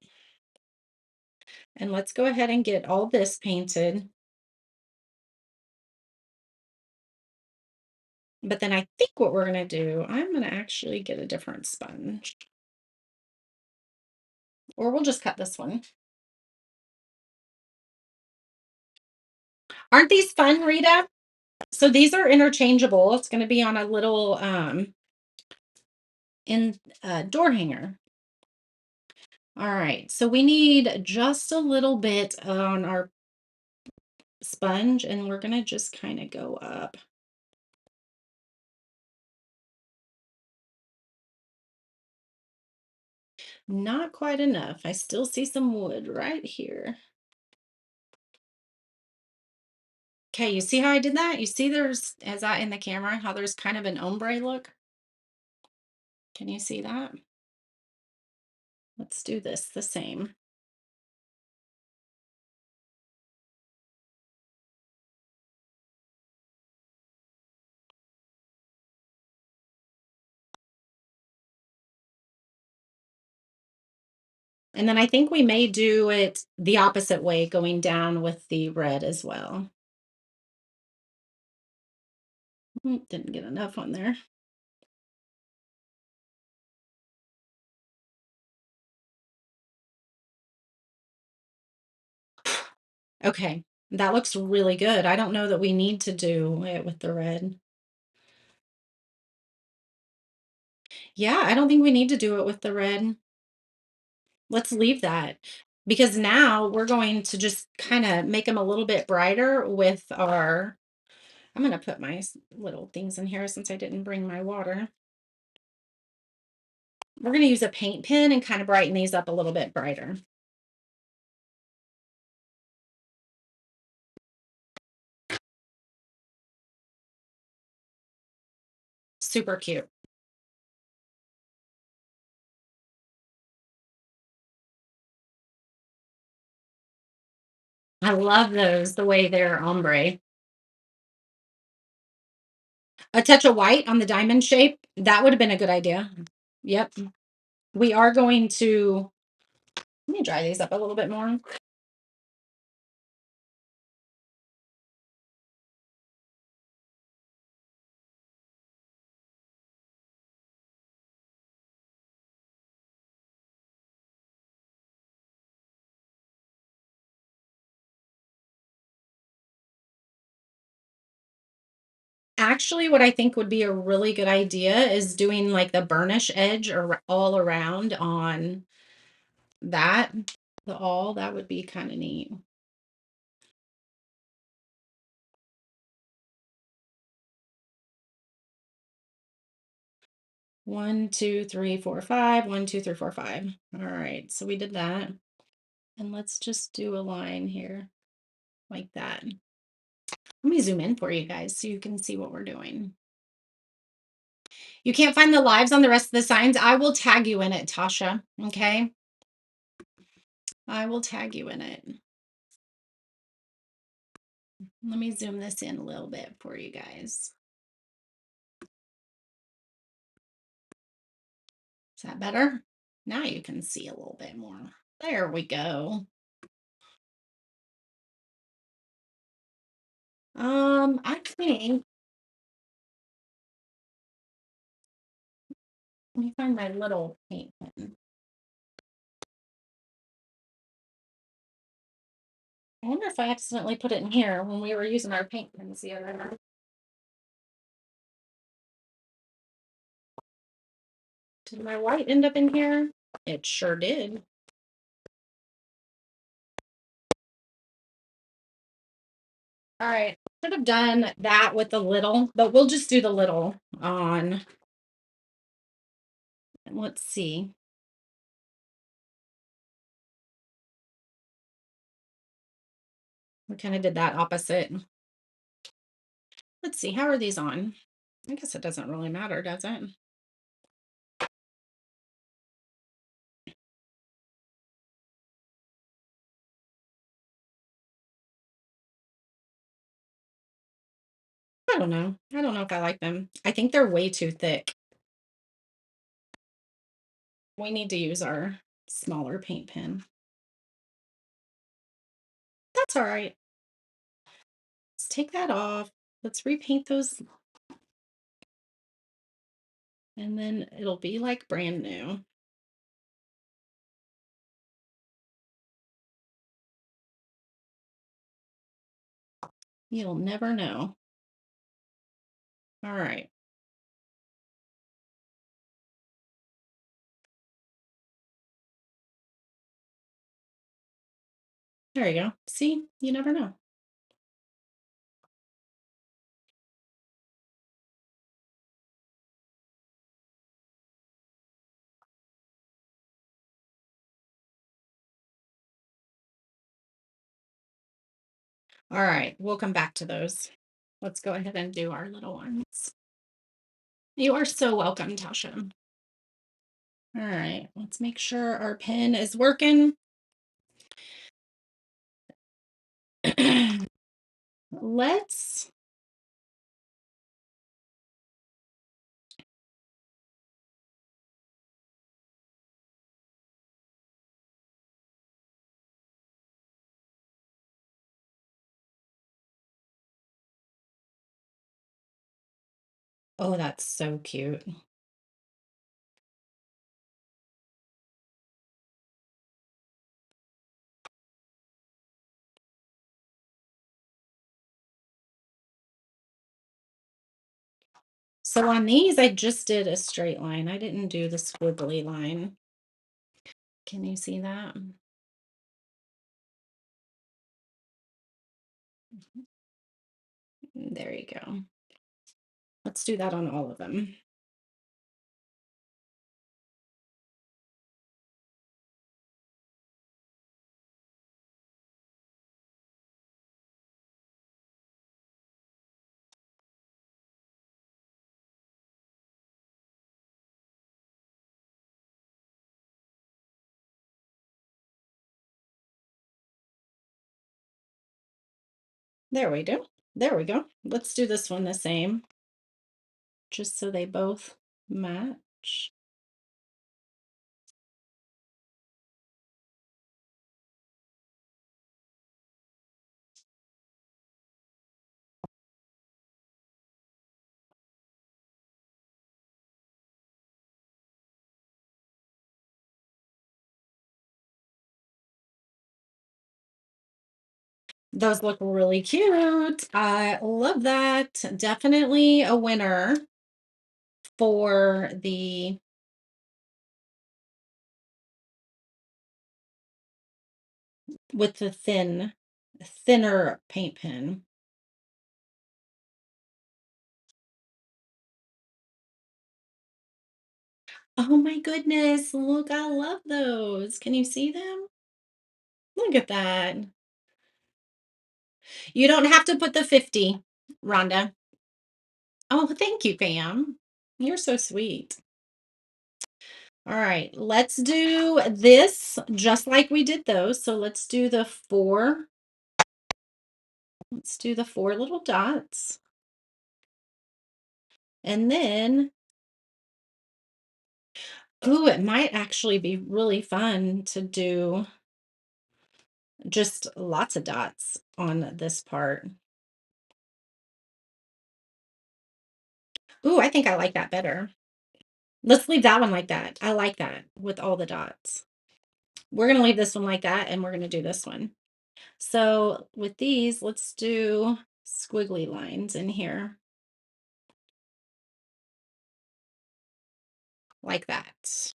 And let's go ahead and get all this painted. But then I think what we're going to do, I'm going to actually get a different sponge. Or we'll just cut this one. Aren't these fun, Rita? So these are interchangeable. It's going to be on a little door hanger. All right, so we need just a little bit on our sponge, and we're going to just kind of go up. Not quite enough. I still see some wood right here. Okay, you see how I did that? You see there's, as I in the camera, how there's kind of an ombre look? Can you see that? Let's do this the same. And then I think we may do it the opposite way, going down with the red as well. Didn't get enough on there. Okay, that looks really good. I don't know that we need to do it with the red. Yeah, I don't think we need to do it with the red. Let's leave that because now we're going to just kind of make them a little bit brighter with our, I'm going to put my little things in here since I didn't bring my water. We're going to use a paint pen and kind of brighten these up a little bit brighter. Super cute. I love those, the way they're ombre. A touch of white on the diamond shape. That would have been a good idea. Yep. We are going to, let me dry these up a little bit more. Actually, what I think would be a really good idea is doing like the burnish edge or all around on that. The all that would be kind of neat. One, two, three, four, five. One, two, three, four, five. All right, so we did that. And let's just do a line here like that. Let me zoom in for you guys so you can see what we're doing. You can't find the lives on the rest of the signs. I will tag you in it, Tasha. Okay. I will tag you in it. Let me zoom this in a little bit for you guys. Is that better? Now you can see a little bit more. There we go. I think, let me find my little paint pen. I wonder if I accidentally put it in here when we were using our paint pens the other night. Did my white end up in here? It sure did. All right. Should have done that with the little, but we'll just do the little on. Let's see. We kind of did that opposite. Let's see. How are these on? I guess it doesn't really matter, does it? I don't know. I don't know if I like them. I think they're way too thick. We need to use our smaller paint pen. That's all right. Let's take that off. Let's repaint those. And then it'll be like brand new. You'll never know. All right. There you go. See, you never know. All right. We'll come back to those. Let's go ahead and do our little ones. You are so welcome, Tasha. All right. Let's make sure our pen is working. Let's, oh, that's so cute. So on these, I just did a straight line. I didn't do the squiggly line. Can you see that? There you go. Let's do that on all of them. There we go. There we go. Let's do this one the same. just so they both match. Those look really cute. I love that. Definitely a winner for the with the thinner paint pen. Oh my goodness, look, I love those. Can you see them? Look at that. You don't have to put the 50, Rhonda. Oh, thank you, Pam. You're so sweet. All right, let's do this just like we did those. So let's do the four. Let's do the four little dots. And then, ooh, it might actually be really fun to do just lots of dots on this part. Ooh, I think I like that better. Let's leave that one like that. I like that with all the dots. We're going to leave this one like that, and we're going to do this one. So with these, let's do squiggly lines in here like that.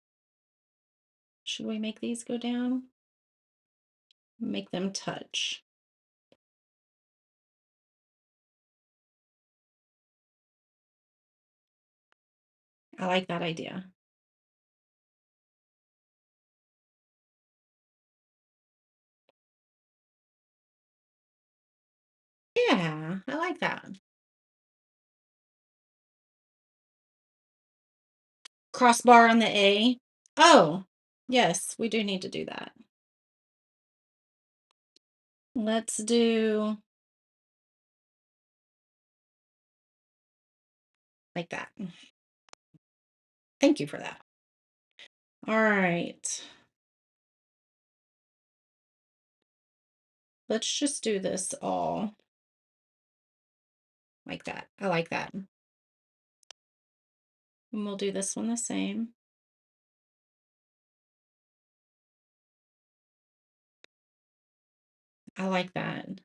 Should we make these go down? Make them touch. I like that idea. Yeah, I like that. Crossbar on the A. Oh, yes, we do need to do that. Let's do like that. Thank you for that. All right. Let's just do this all like that. I like that. And we'll do this one the same. I like that.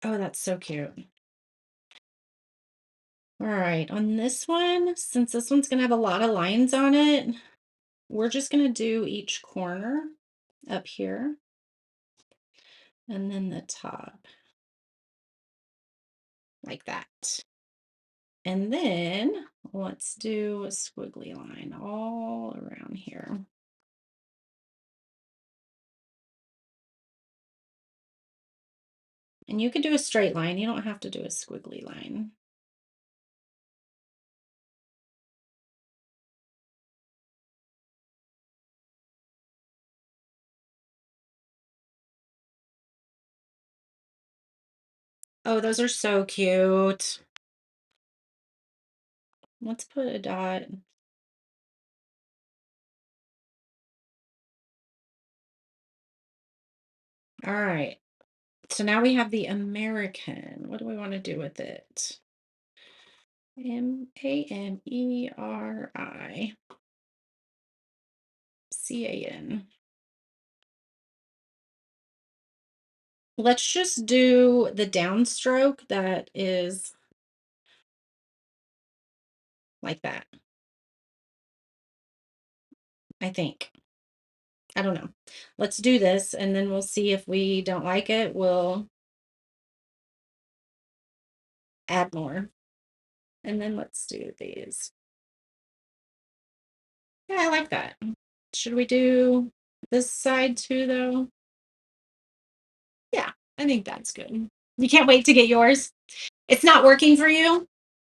Oh, that's so cute. All right, on this one, since this one's gonna have a lot of lines on it, we're just gonna do each corner up here and then the top like that. And then let's do a squiggly line all around here. And you can do a straight line. You don't have to do a squiggly line. Oh, those are so cute. Let's put a dot. All right. So now we have the American. What do we want to do with it? American. Let's just do the downstroke that is like that, I think. I don't know. Let's do this and then we'll see if we don't like it. We'll add more. And then let's do these. Yeah, I like that. Should we do this side too, though? Yeah, I think that's good. You can't wait to get yours. It's not working for you.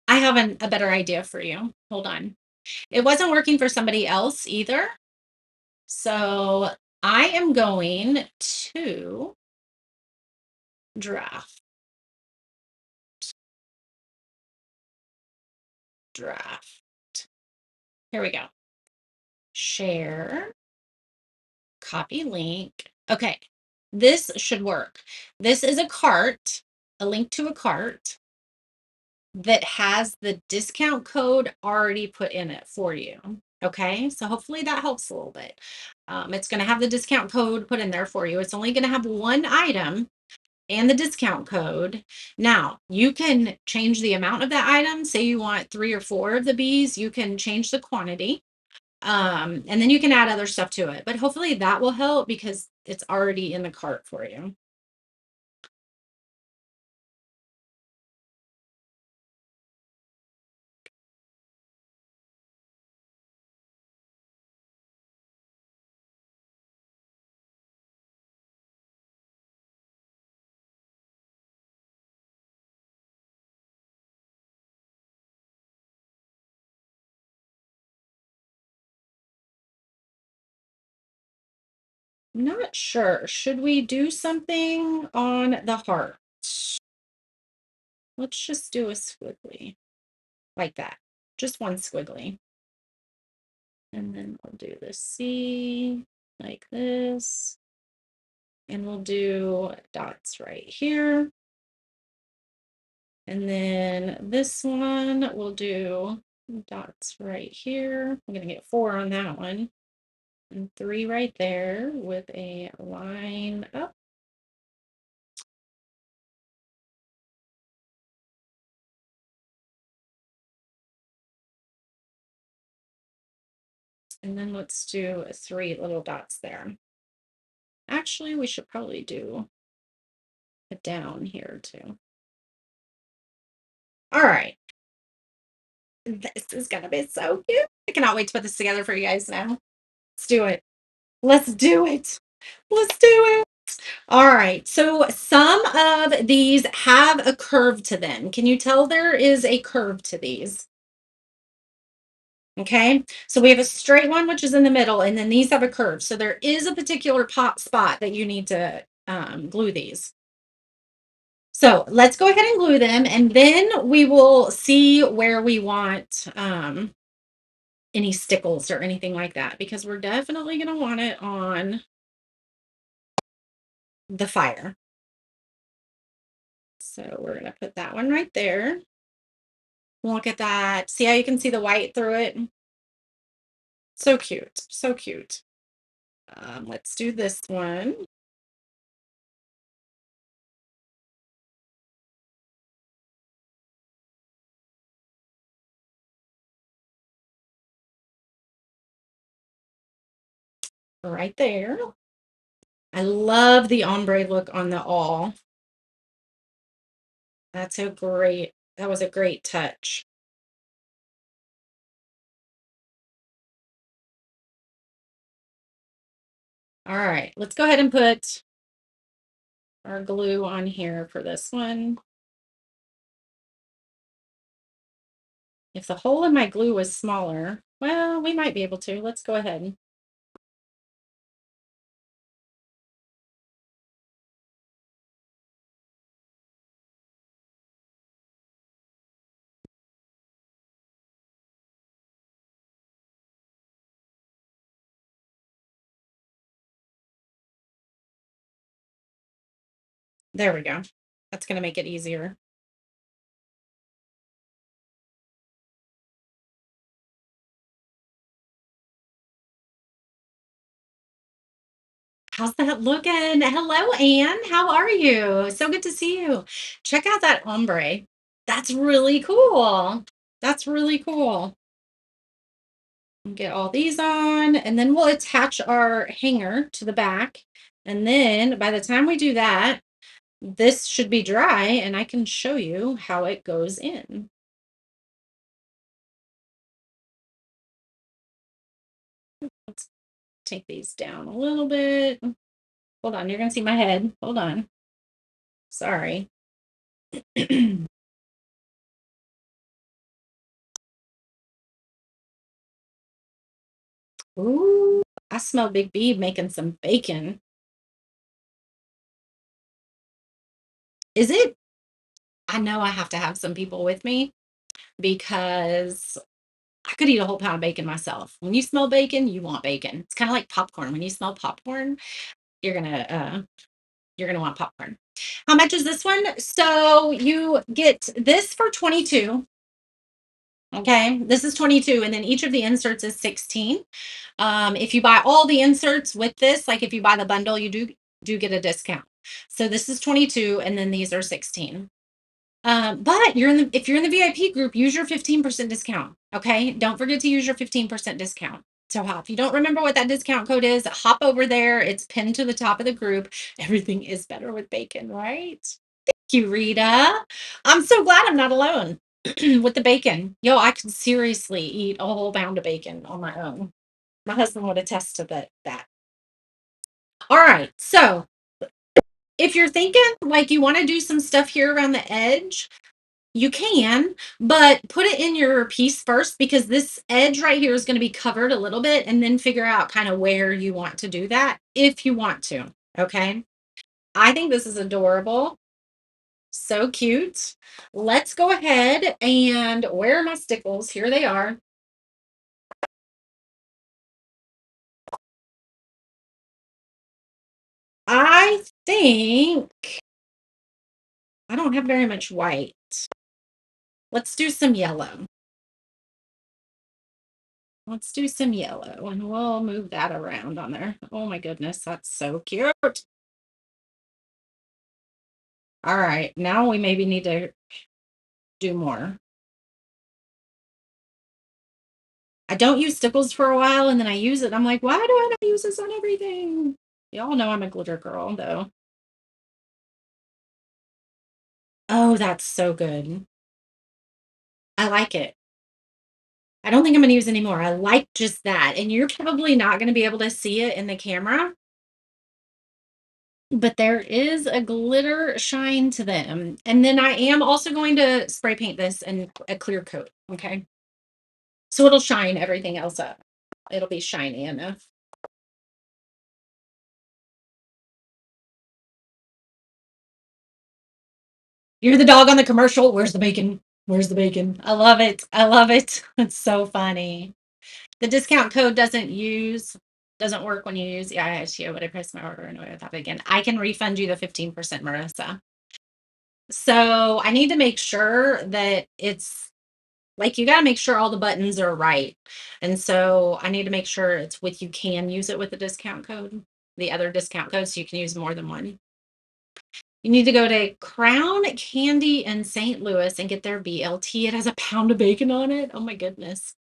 I have a better idea for you. Hold on. It wasn't working for somebody else either. So I am going to draft, draft. Here we go. Share, copy link. Okay, this should work. This is a cart, a link to a cart that has the discount code already put in it for you. Okay, so hopefully that helps a little bit. It's going to have the discount code put in there for you. It's only going to have one item and the discount code. Now, you can change the amount of that item. Say you want 3 or 4 of the bees, you can change the quantity. And then you can add other stuff to it. But hopefully that will help because it's already in the cart for you. Not sure. Should we do something on the heart? Let's just do a squiggly like that. Just one squiggly. And then we'll do the C like this. And we'll do dots right here. And then this one we'll do dots right here. I'm going to get 4 on that one. And 3 right there with a line up. And then let's do 3 little dots there. Actually, we should probably do a down here too. All right. This is going to be so cute. I cannot wait to put this together for you guys now. Let's do it. Let's do it. Let's do it. All right. So some of these have a curve to them. Can you tell there is a curve to these? Okay. So we have a straight one, which is in the middle, and then these have a curve. So there is a particular pop spot that you need to glue these. So let's go ahead and glue them, and then we will see where we want any stickles or anything like that, because we're definitely going to want it on the fire. So we're going to put that one right there. Look at that. See how you can see the white through it? So cute. So cute. Let's do this one. Right there. I love the ombre look on the awl. That was a great touch. All right, let's go ahead and put our glue on here for this one. If the hole in my glue was smaller, well, we might be able to. Let's go ahead. There we go. That's going to make it easier. How's that looking? Hello, Anne. How are you? So good to see you. Check out that ombre. That's really cool. That's really cool. Get all these on, and then we'll attach our hanger to the back. And then by the time we do that, this should be dry, and I can show you how it goes in. Let's take these down a little bit. Hold on, you're gonna see my head. Hold on. Sorry. Ooh, I smell Big B making some bacon. Is it? I know I have to have some people with me because I could eat a whole pound of bacon myself. When you smell bacon, you want bacon. It's kind of like popcorn. When you smell popcorn, you're gonna uh, you're gonna want popcorn. How much is this one? So you get this for 22. Okay, this is 22, and then each of the inserts is 16. If you buy all the inserts with this, like if you buy the bundle, you do get a discount. So this is 22, and then these are 16. But if you're in the VIP group, use your 15% discount. Okay. Don't forget to use your 15% discount. So if you don't remember what that discount code is, hop over there. It's pinned to the top of the group. Everything is better with bacon, right? Thank you, Rita. I'm so glad I'm not alone with the bacon. Yo, I could seriously eat a whole pound of bacon on my own. My husband would attest to that. All right. So if you're thinking like you want to do some stuff here around the edge, you can, but put it in your piece first because this edge right here is going to be covered a little bit and then figure out kind of where you want to do that if you want to. Okay. I think this is adorable. So cute. Let's go ahead and where are my stickles? Here they are. I think I don't have very much white. Let's do some yellow. Let's do some yellow and we'll move that around on there. Oh my goodness, that's so cute. All right, now we maybe need to do more. I don't use stickles for a while and then I use it. I'm like, why do I not use this on everything? Y'all know I'm a glitter girl though. Oh, that's so good. I like it. I don't think I'm going to use any more. I like just that. And you're probably not going to be able to see it in the camera, but there is a glitter shine to them. And then I am also going to spray paint this in a clear coat. Okay. So it'll shine everything else up. It'll be shiny enough. You're the dog on the commercial. Where's the bacon? Where's the bacon? I love it. I love it. It's so funny. The discount code doesn't work when you use the IITO, but I press my order and without it again. I can refund you the 15%, Marissa. So I need to make sure that it's like you got to make sure all the buttons are right. And so I need to make sure it's with you can use it with the discount code, the other discount code, so you can use more than one. You need to go to Crown Candy in St. Louis and get their BLT. It has a pound of bacon on it. Oh my goodness.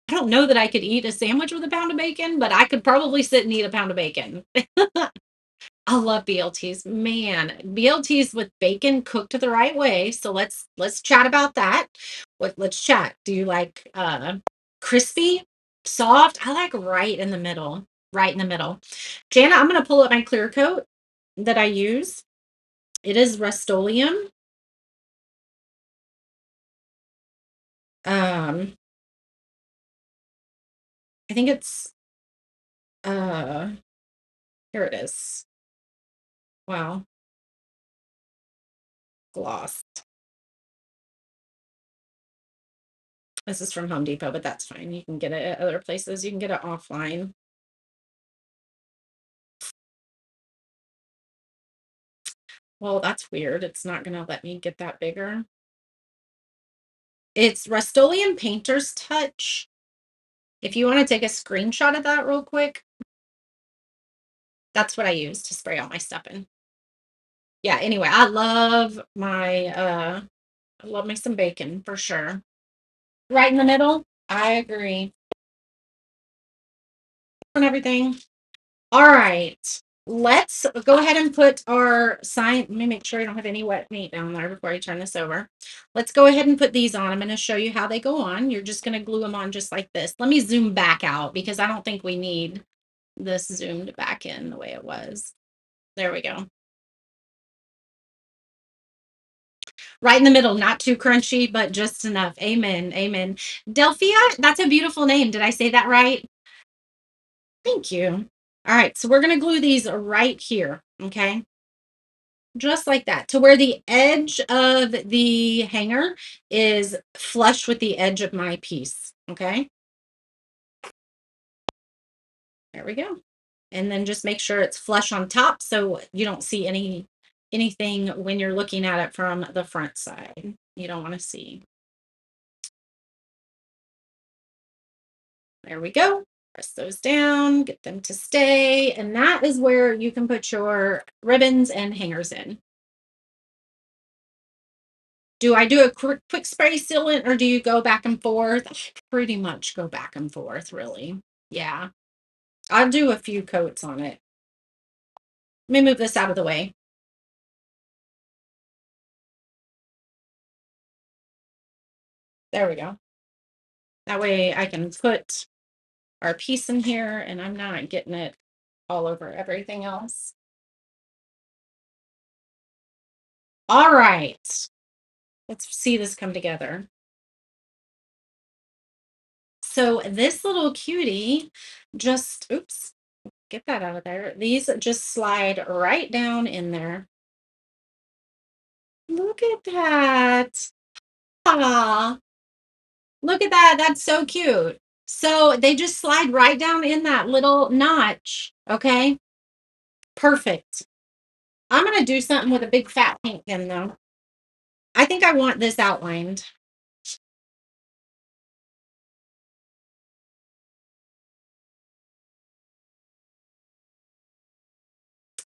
I don't know that I could eat a sandwich with a pound of bacon, but I could probably sit and eat a pound of bacon. I love BLTs. Man, BLTs with bacon cooked the right way. So let's chat about that. Let's chat. Do you like crispy, soft? I like right in the middle. Right in the middle. Jana, I'm gonna pull up my clear coat that I use. It is Rust-Oleum. Um, I think it's uh here it is. Wow, gloss. This is from Home Depot, but that's fine. You can get it at other places. You can get it offline. Well, that's weird. It's not gonna let me get that bigger. It's Rust-Oleum Painter's Touch. If you want to take a screenshot of that real quick, that's what I use to spray all my stuff in. Yeah, anyway, I love me some bacon for sure. Right in the middle. I agree on everything. All right. Let's go ahead and put our sign. Let me make sure I don't have any wet meat down there before I turn this over. Let's go ahead and put these on. I'm going to show you how they go on. You're just going to glue them on just like this. Let me zoom back out because I don't think we need this zoomed back in the way it was. There we go. Right in the middle, not too crunchy, but just enough. Amen. Amen. Delphia, that's a beautiful name. Did I say that right? Thank you. All right, so we're going to glue these right here, okay? Just like that, to where the edge of the hanger is flush with the edge of my piece, okay? There we go. And then just make sure it's flush on top so you don't see anything when you're looking at it from the front side. You don't want to see. There we go. Press those down, get them to stay, and that is where you can put your ribbons and hangers in. Do I do a quick spray sealant or do you go back and forth? I pretty much go back and forth, really. Yeah. I'll do a few coats on it. Let me move this out of the way. There we go. That way I can put our piece in here and I'm not getting it all over everything else. All right. Let's see this come together. So this little cutie just, oops, get that out of there. These just slide right down in there. Look at that. Ah, look at that. That's so cute. So they just slide right down in that little notch. Okay. Perfect. I'm going to do something with a big fat paint pen though. I think I want this outlined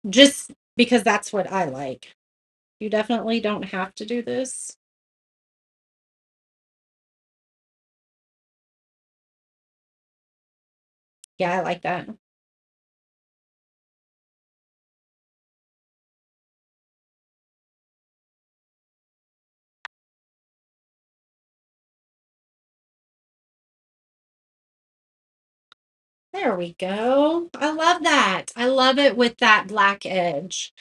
just because that's what I like. You definitely don't have to do this. Yeah, I like that. There we go. I love that. I love it with that black edge.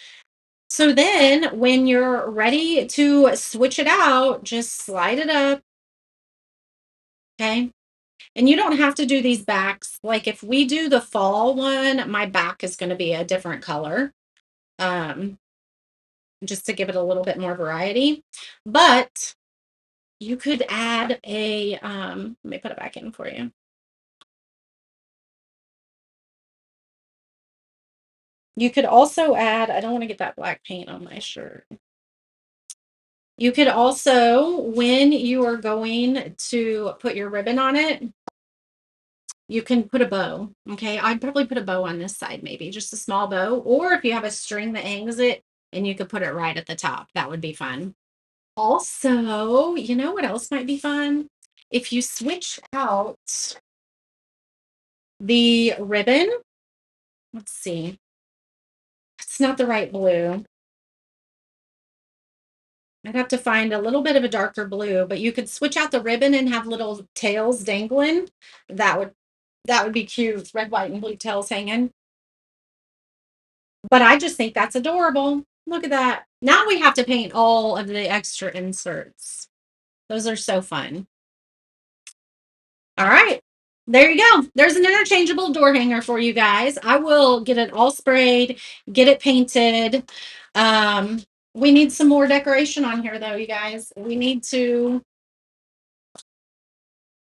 So then when you're ready to switch it out, just slide it up. Okay. And you don't have to do these backs. Like if we do the fall one, my back is going to be a different color. Um, just to give it a little bit more variety. But you could add a let me put it back in for you. You could also add, I don't want to get that black paint on my shirt. You could also, when you are going to put your ribbon on it, you can put a bow. Okay. I'd probably put a bow on this side, maybe just a small bow. Or if you have a string that hangs it and you could put it right at the top, that would be fun. Also, you know what else might be fun? If you switch out the ribbon, let's see, it's not the right blue. I'd have to find a little bit of a darker blue, but you could switch out the ribbon and have little tails dangling. That would that would be cute. Red, white, and blue tails hanging. But I just think that's adorable. Look at that. Now we have to paint all of the extra inserts. Those are so fun. All right. There you go. There's an interchangeable door hanger for you guys. I will get it all sprayed, get it painted. Um, we need some more decoration on here though, you guys. We need to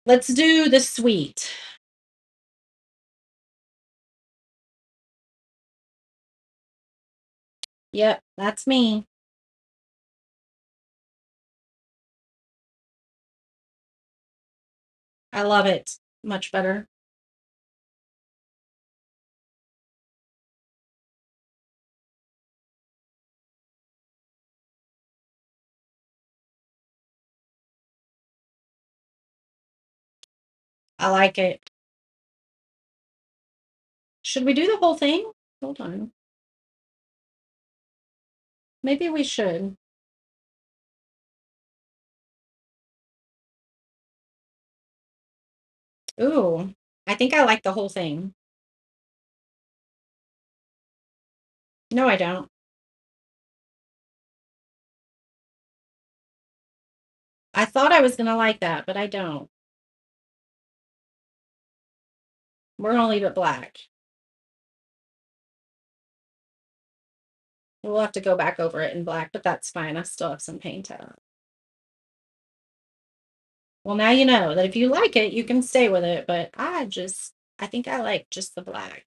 let's do the suite. Yep, that's me. I love it. Much better. I like it. Should we do the whole thing? Hold on. Maybe we should. Ooh, I think I like the whole thing. No, I don't. I thought I was going to like that, but I don't. We're gonna leave it black. We'll have to go back over it in black, but that's fine. I still have some paint out. Well, now you know that if you like it, you can stay with it, but I think I like just the black.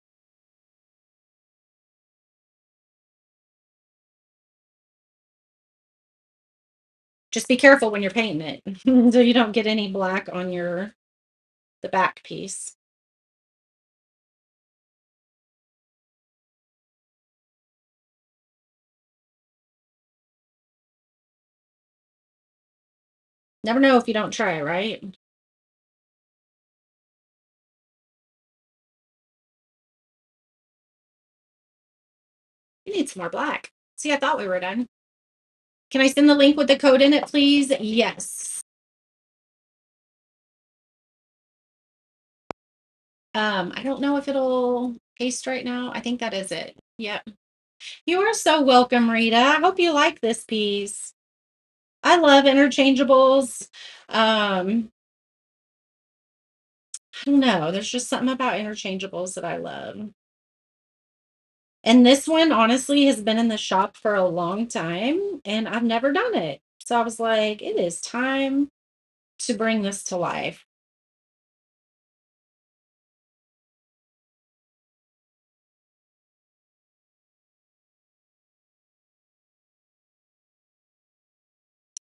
Just be careful when you're painting it so you don't get any black on the back piece. Never know if you don't try, right? You need some more black. See, I thought we were done. Can I send the link with the code in it, please? Yes. I don't know if it'll paste right now. I think that is it. Yep. You are so welcome, Rita. I hope you like this piece. I love interchangeables. I don't know. There's just something about interchangeables that I love. And this one honestly has been in the shop for a long time and I've never done it. So I was like, it is time to bring this to life.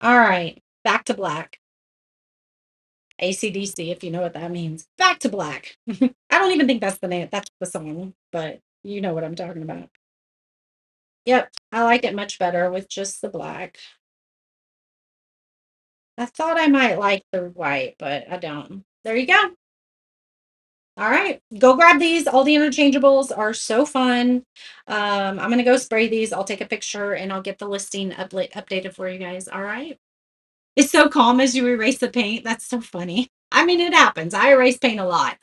All right, back to black. ACDC, if you know what that means. Back to black. I don't even think that's the name. That's the song, but you know what I'm talking about. Yep, I like it much better with just the black. I thought I might like the white, but I don't. There you go. All right, go grab these. All the interchangeables are so fun. I'm gonna go spray these. I'll take a picture and I'll get the listing updated for you guys. All right. It's so calm as you erase the paint. That's so funny. I mean, it happens. I erase paint a lot.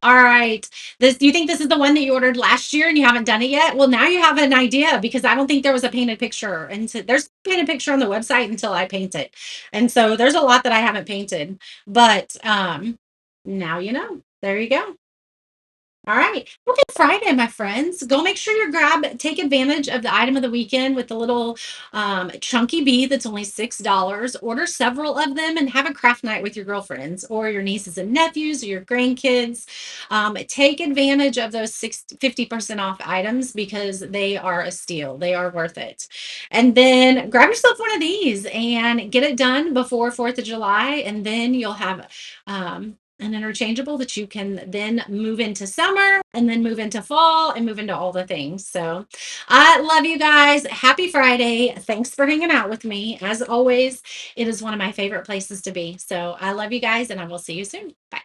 All right. This Do you think this is the one that you ordered last year and you haven't done it yet? Well, now you have an idea because I don't think there was a painted picture. And so there's a painted picture on the website until I paint it. And so there's a lot that I haven't painted. But now you know. There you go. All right. Well, good Friday, my friends. Go make sure take advantage of the item of the weekend with the little chunky bee that's only $6. Order several of them and have a craft night with your girlfriends or your nieces and nephews or your grandkids. Take advantage of those 50% off items because they are a steal. They are worth it. And then grab yourself one of these and get it done before 4th of July. And then you'll have an interchangeable that you can then move into summer and then move into fall and move into all the things. So I love you guys. Happy Friday. Thanks for hanging out with me. As always, it is one of my favorite places to be. So I love you guys and I will see you soon. Bye.